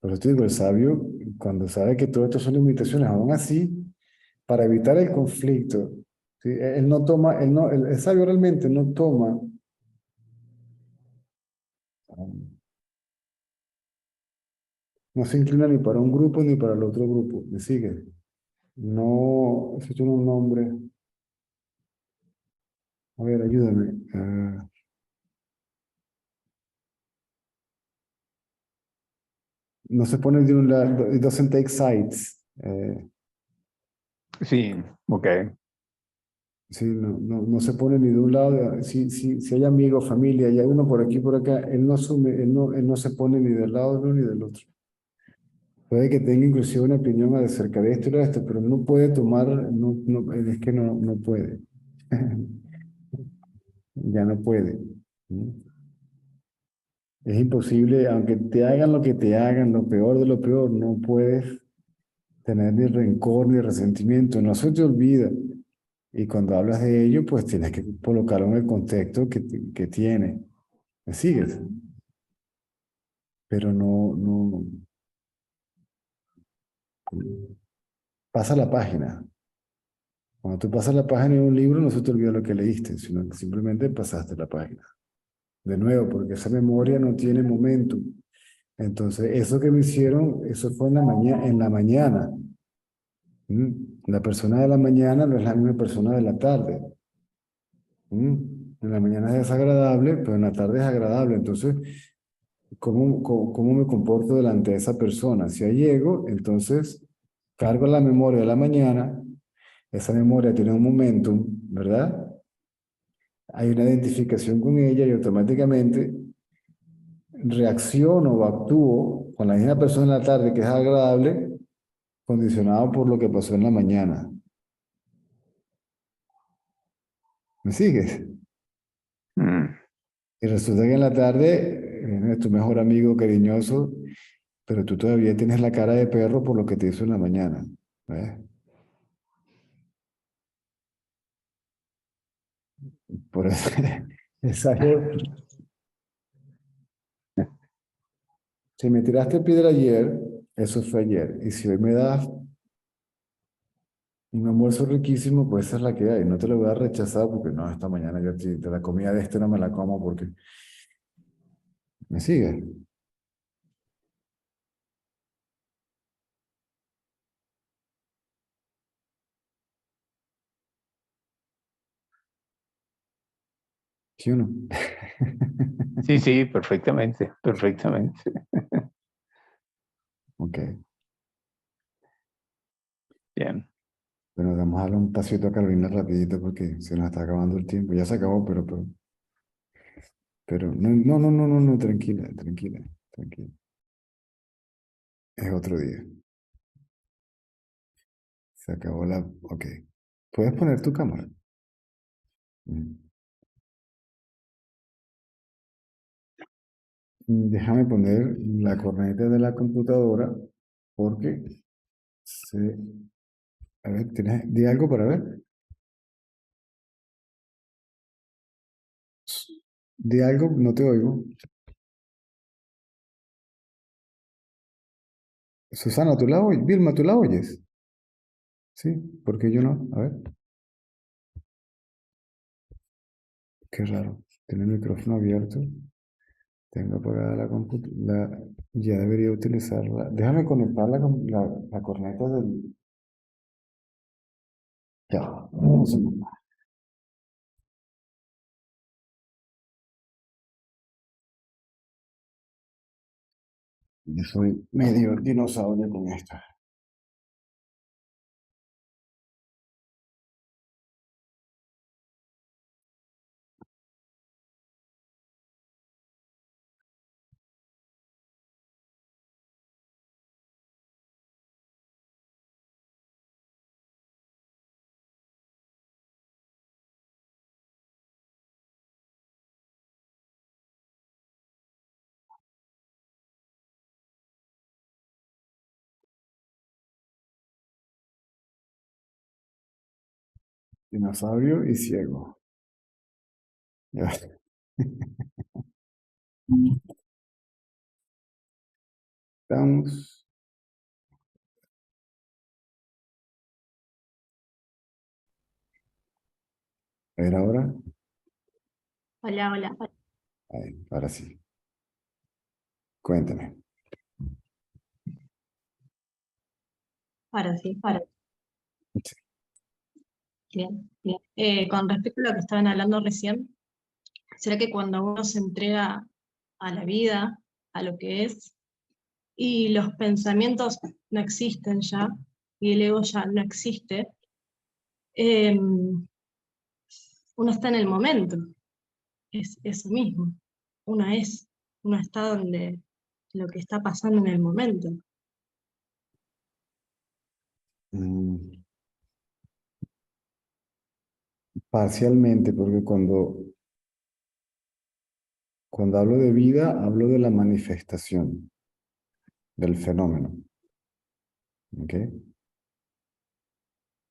Por eso te digo, el sabio, cuando sabe que todo esto son limitaciones, aún así, para evitar el conflicto, ¿sí? Él no toma, él no, el sabio realmente no toma, no se inclina ni para un grupo ni para el otro grupo. ¿Me sigue? No, eso tiene un nombre. A ver, ayúdame. No se pone de un lado, it doesn't take sides. Sí, ok. Sí, no se pone ni de un lado. Si hay amigos, familia, y hay uno por aquí, por acá, él no se pone ni del lado uno ni del otro. Puede que tenga inclusive una opinión acerca de esto y de esto, pero no puede tomar, es que no puede. Ya no puede. ¿Mm? Es imposible, aunque te hagan lo que te hagan, lo peor de lo peor, no puedes tener ni rencor ni resentimiento, no se te olvida. Y cuando hablas de ello, pues tienes que colocarlo en el contexto que tiene. ¿Me sigues? Pero pasa la página. Cuando tú pasas la página de un libro, no se te olvida lo que leíste, sino que simplemente pasaste la página. De nuevo, porque esa memoria no tiene momentum. Entonces, eso que me hicieron, eso fue en la mañana, en la mañana. ¿Mm? La persona de la mañana no es la misma persona de la tarde. ¿Mm? En la mañana es desagradable, pero en la tarde es agradable. Entonces, ¿cómo me comporto delante de esa persona? Si hay ego, entonces cargo la memoria de la mañana, esa memoria tiene un momentum, ¿verdad? Hay una identificación con ella y automáticamente reacciono o actúo con la misma persona en la tarde que es agradable, condicionado por lo que pasó en la mañana. ¿Me sigues? Mm. Y resulta que en la tarde es tu mejor amigo cariñoso, pero tú todavía tienes la cara de perro por lo que te hizo en la mañana. ¿Ves? Por eso es algo. Si me tiraste piedra ayer, eso fue ayer. Y si hoy me das un almuerzo riquísimo, pues esa es la que hay. No te lo voy a rechazar porque no, esta mañana yo de la comida de este no me la como porque me sigue. ¿Sí o no? Sí, sí, perfectamente, perfectamente. Ok. Bien. Bueno, vamos a darle un pasito a Carolina rapidito porque se nos está acabando el tiempo. Ya se acabó, pero no, tranquila, tranquila, tranquila. Es otro día. Se acabó la... Ok. ¿Puedes poner tu cámara? Mm. Déjame poner la corneta de la computadora porque se... A ver, ¿di algo para ver? De algo, no te oigo. Susana, ¿tú la oyes? Vilma, ¿tú la oyes? Sí, porque yo no. A ver, qué raro. Tiene el micrófono abierto. Tengo apagada la computadora. Ya debería utilizarla. Déjame conectar la corneta del... Ya, un segundo. Yo soy medio dinosaurio con esto. Dinosaurio y ciego. Ya. Estamos. A ver ahora. Hola, hola. Ahí, ahora sí. Cuéntame. Ahora sí, Sí. bien, bien. Con respecto a lo que estaban hablando recién, ¿será que cuando uno se entrega a la vida, a lo que es, y los pensamientos no existen ya, y el ego ya no existe, eh, uno está en el momento, es eso mismo, uno es, uno está donde lo que está pasando en el momento. Mm, parcialmente, porque cuando hablo de vida, hablo de la manifestación del fenómeno. ¿Ok?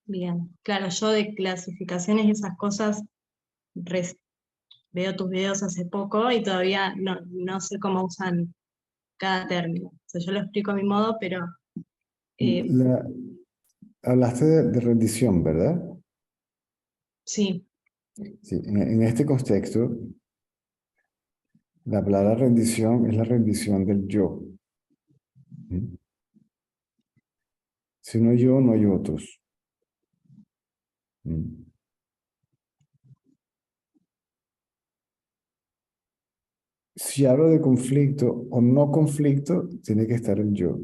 Bien, claro, yo de clasificaciones y esas cosas veo tus videos hace poco y todavía no sé cómo usan cada término. O sea, yo lo explico a mi modo, pero eh, La- hablaste de rendición, ¿verdad? sí, Sí, en este contexto, la palabra rendición es la rendición del yo. ¿Mm? Si no hay yo, no hay otros. ¿Mm? Si hablo de conflicto o no conflicto, tiene que estar el yo.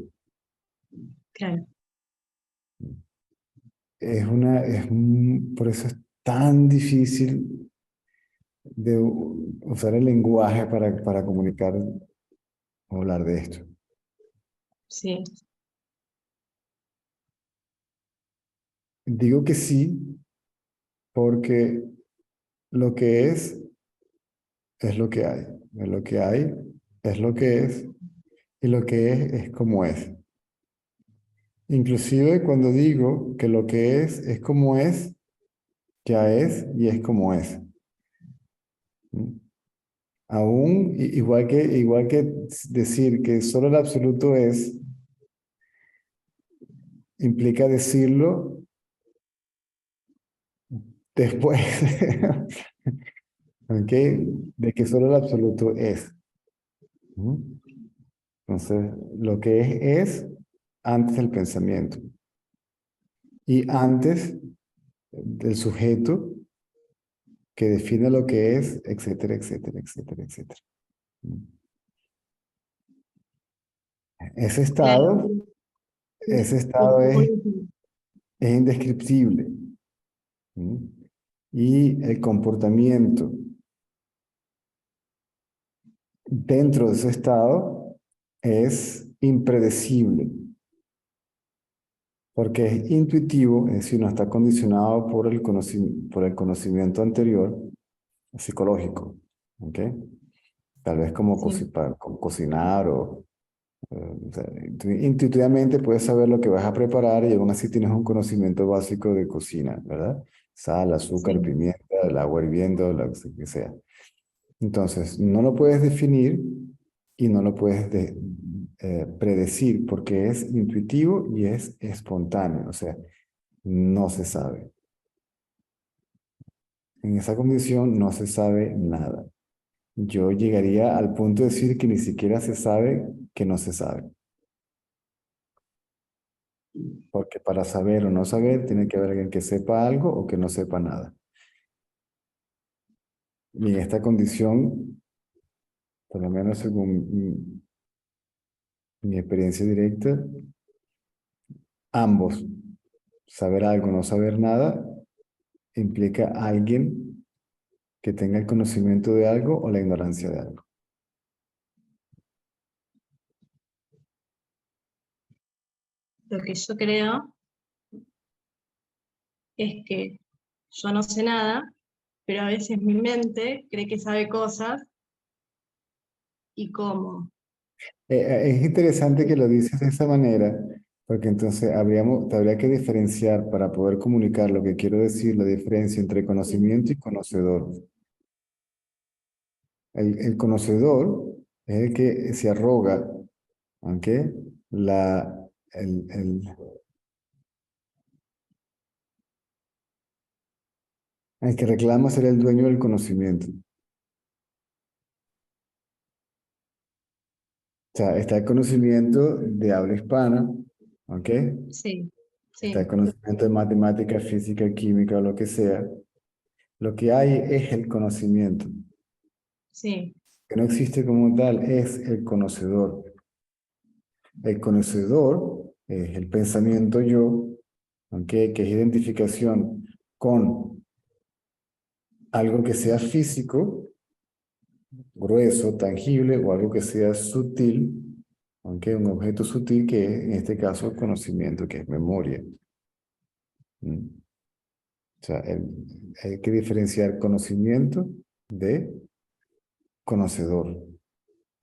claro, Por eso es tan difícil de usar el lenguaje para comunicar o hablar de esto. sí, Digo que sí, porque lo que es lo que hay. Lo que hay es lo que es, y lo que es como es. Inclusive cuando digo que lo que es como es, ya es y es como es. ¿Mm? Aún, igual que decir que solo el absoluto es, implica decirlo después, ¿ok? De que solo el absoluto es. ¿Mm? Entonces, lo que es antes del pensamiento y antes del sujeto que define lo que es, etcétera, etcétera, etcétera, etcétera. ¿Mm? Ese claro. estado, ese Y estado por es, último, es indescriptible. ¿Mm? Y el comportamiento dentro de ese estado es impredecible, porque es intuitivo, es decir, no está condicionado por el conocimiento anterior psicológico, ¿ok? Tal vez sí, como cocinar o sea, intuitivamente puedes saber lo que vas a preparar y aún así tienes un conocimiento básico de cocina, ¿verdad? Sal, azúcar, sí, pimienta, el agua hirviendo, lo que sea. Entonces, no lo puedes definir y no lo puedes predecir porque es intuitivo y es espontáneo, o sea, no se sabe. En esa condición no se sabe nada. Yo llegaría al punto de decir que ni siquiera se sabe que no se sabe. Porque para saber o no saber, tiene que haber alguien que sepa algo o que no sepa nada. Y en esta condición, por lo menos según mi experiencia directa, ambos, saber algo o no saber nada, implica a alguien que tenga el conocimiento de algo o la ignorancia de algo. Lo que yo creo es que yo no sé nada, pero a veces mi mente cree que sabe cosas y cómo. Es interesante que lo dices de esa manera, porque entonces habría que diferenciar para poder comunicar lo que quiero decir, la diferencia entre conocimiento y conocedor. El conocedor es el que se arroga, aunque el que reclama ser el dueño del conocimiento. O sea, está el conocimiento de habla hispana, ¿ok? Sí, Está el sí, conocimiento de matemática, física, química o lo que sea. Lo que hay es el conocimiento. sí, Que no existe como tal, es el conocedor. El conocedor es el pensamiento yo, ¿okay? Que es identificación con algo que sea físico, grueso, tangible, o algo que sea sutil, aunque un objeto sutil que es, en este caso, conocimiento, que es memoria. ¿Mm? O sea, hay que diferenciar conocimiento de conocedor.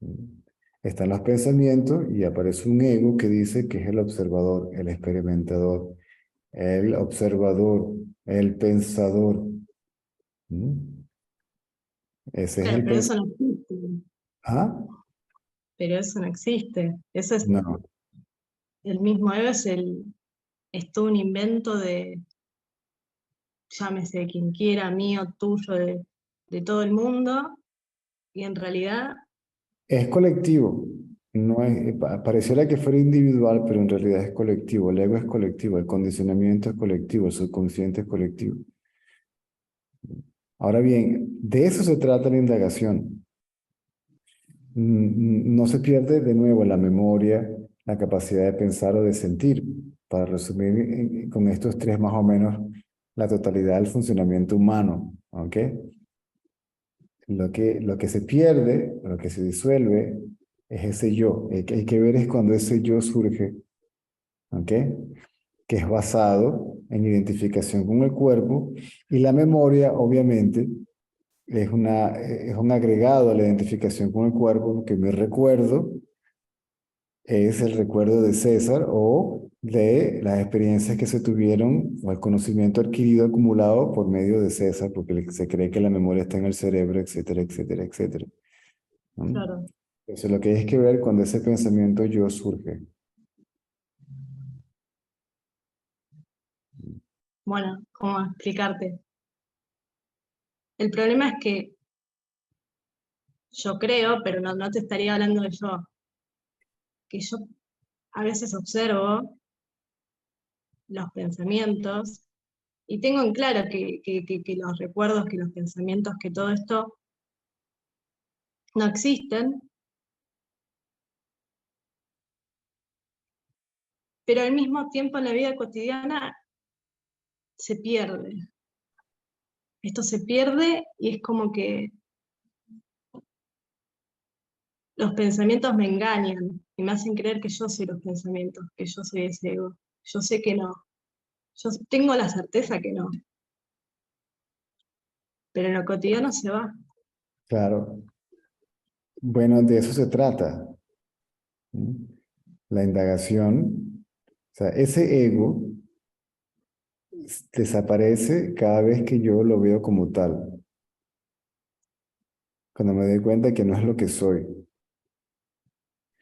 ¿Mm? Están los pensamientos y aparece un ego que dice que es el observador, el experimentador, el observador, el pensador. ¿Mm? Ese es claro, el pero eso pensador. no existe. ¿Ah? Pero eso no existe. Eso es No. el mismo ego, es todo un invento de, llámese quien quiera, mío, tuyo, de todo el mundo, y en realidad, Es colectivo. No es, pareciera que fuera individual, pero en realidad es colectivo. El ego es colectivo, el condicionamiento es colectivo, el subconsciente es colectivo. Ahora bien, de eso se trata la indagación. No se pierde de nuevo la memoria, la capacidad de pensar o de sentir. Para resumir con estos tres más o menos la totalidad del funcionamiento humano. ¿Ok? Lo que se pierde, lo que se disuelve, es ese yo. Hay que ver es cuando ese yo surge, ¿ok? Que es basado en identificación con el cuerpo y la memoria, obviamente, es un agregado a la identificación con el cuerpo, porque mi recuerdo es el recuerdo de César o de las experiencias que se tuvieron o el conocimiento adquirido acumulado por medio de César, porque se cree que la memoria está en el cerebro, etcétera, etcétera, etcétera. ¿No? claro, Entonces, lo que hay que ver cuando ese pensamiento yo surge. bueno, ¿cómo explicarte? El problema es que yo creo, pero no te estaría hablando de yo, que yo a veces observo los pensamientos y tengo en claro que los recuerdos, que los pensamientos, que todo esto no existen, pero al mismo tiempo en la vida cotidiana se pierde. Esto se pierde y es como que los pensamientos me engañan y me hacen creer que yo soy los pensamientos, que yo soy ese ego. Yo sé que no. Yo tengo la certeza que no. Pero en lo cotidiano se va. Claro. Bueno, de eso se trata. ¿Mm? La indagación, o sea, ese ego desaparece cada vez que yo lo veo como tal. Cuando me doy cuenta que no es lo que soy.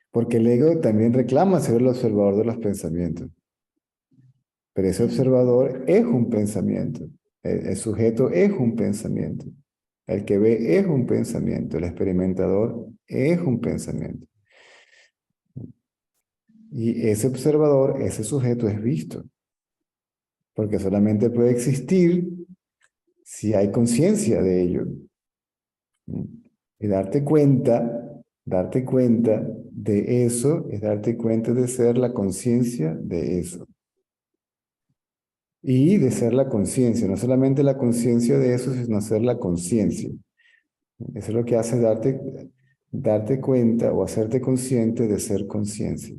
Porque el ego también reclama ser el observador de los pensamientos. Pero ese observador es un pensamiento. El sujeto es un pensamiento. El que ve es un pensamiento. El experimentador es un pensamiento. Y ese observador, ese sujeto es visto. Porque solamente puede existir si hay conciencia de ello. Y darte cuenta de eso, es darte cuenta de ser la conciencia de eso. Y de ser la conciencia, no solamente la conciencia de eso, sino ser la conciencia. Eso es lo que hace darte cuenta o hacerte consciente de ser conciencia.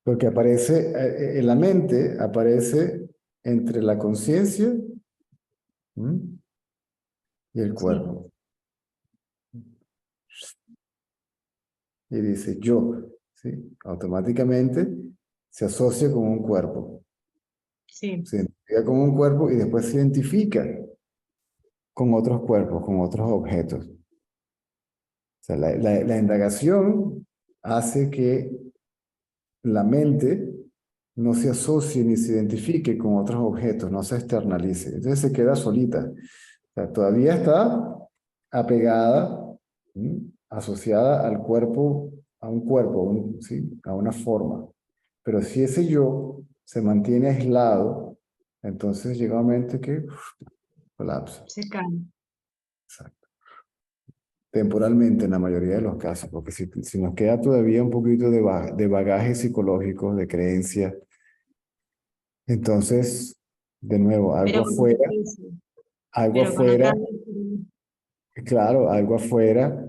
Porque aparece, en la mente aparece entre la conciencia y el cuerpo. Y dice yo, ¿sí? Automáticamente se asocia con un cuerpo. Sí, Se identifica con un cuerpo y después se identifica con otros cuerpos, con otros objetos. O sea, la indagación hace que la mente no se asocie ni se identifique con otros objetos, no se externalice. Entonces se queda solita. O sea, todavía está apegada, asociada al cuerpo, a un cuerpo, ¿sí? A una forma. Pero si ese yo se mantiene aislado, entonces llega un momento que colapsa. se cae. Exacto. Temporalmente en la mayoría de los casos, porque si nos queda todavía un poquito de bagaje psicológico, de creencias, entonces, de nuevo, Pero con resistencia, algo pero con otra. afuera, claro, algo afuera,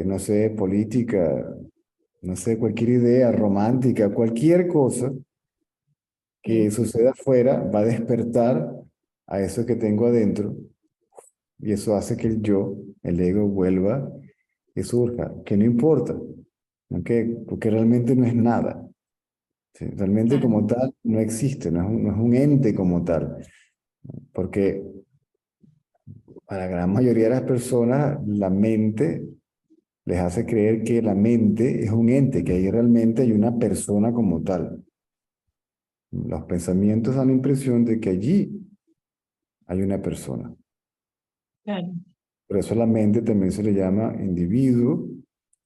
no sé, política, no sé, cualquier idea romántica, cualquier cosa que suceda afuera va a despertar a eso que tengo adentro y eso hace que el yo, el ego, vuelva y surja, que no importa, ¿ok? Porque realmente no es nada. ¿Sí? Realmente Claro, como tal no existe, no es un ente como tal, porque para la gran mayoría de las personas la mente les hace creer que la mente es un ente, que ahí realmente hay una persona como tal. Los pensamientos dan la impresión de que allí hay una persona. claro, Por eso la mente también se le llama individuo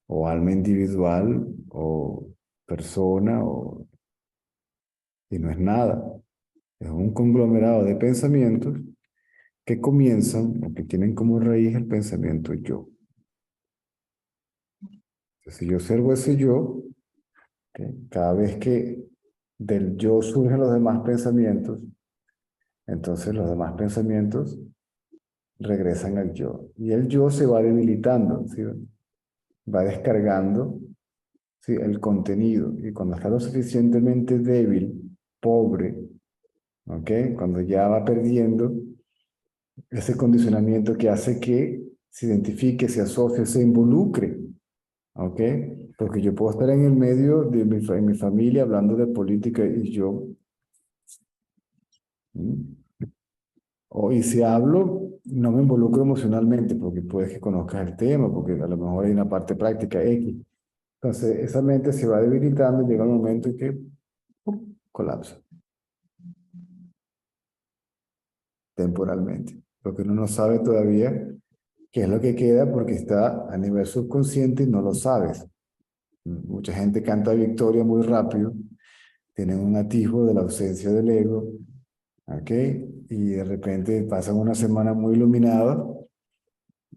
o alma individual o persona y no es nada. Es un conglomerado de pensamientos que comienzan o que tienen como raíz el pensamiento yo. Entonces, si yo observo ese yo, cada vez que del yo surgen los demás pensamientos, entonces los demás pensamientos regresan al yo. Y el yo se va debilitando, ¿sí? Va descargando, ¿sí? El contenido. Y cuando está lo suficientemente débil, pobre, ¿ok? Cuando ya va perdiendo ese condicionamiento que hace que se identifique, se asocie, se involucre, ¿ok? Porque yo puedo estar en el medio de mi familia hablando de política y yo, y si hablo, no me involucro emocionalmente porque puedes que conozcas el tema, porque a lo mejor hay una parte práctica X. Entonces, esa mente se va debilitando y llega un momento en que ¡pum!, colapsa temporalmente, porque uno no sabe todavía qué es lo que queda porque está a nivel subconsciente y no lo sabes. Mucha gente canta victoria muy rápido, tienen un atisbo de la ausencia del ego, ¿ok? Y de repente pasan una semana muy iluminada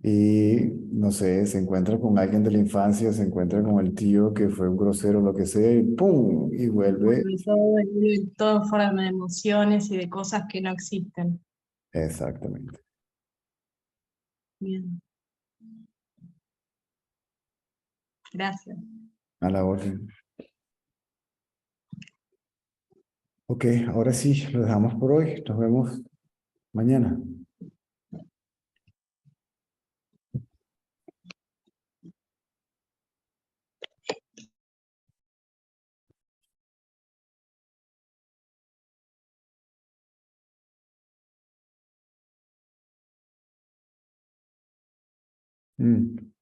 y, no sé, se encuentra con alguien de la infancia, se encuentra con el tío que fue un grosero, lo que sea, y ¡pum! Y vuelve. vuelve todo en forma de emociones y de cosas que no existen. Exactamente. Bien, gracias. A la orden. Ok, ahora sí, lo dejamos por hoy. Nos vemos mañana. Mm.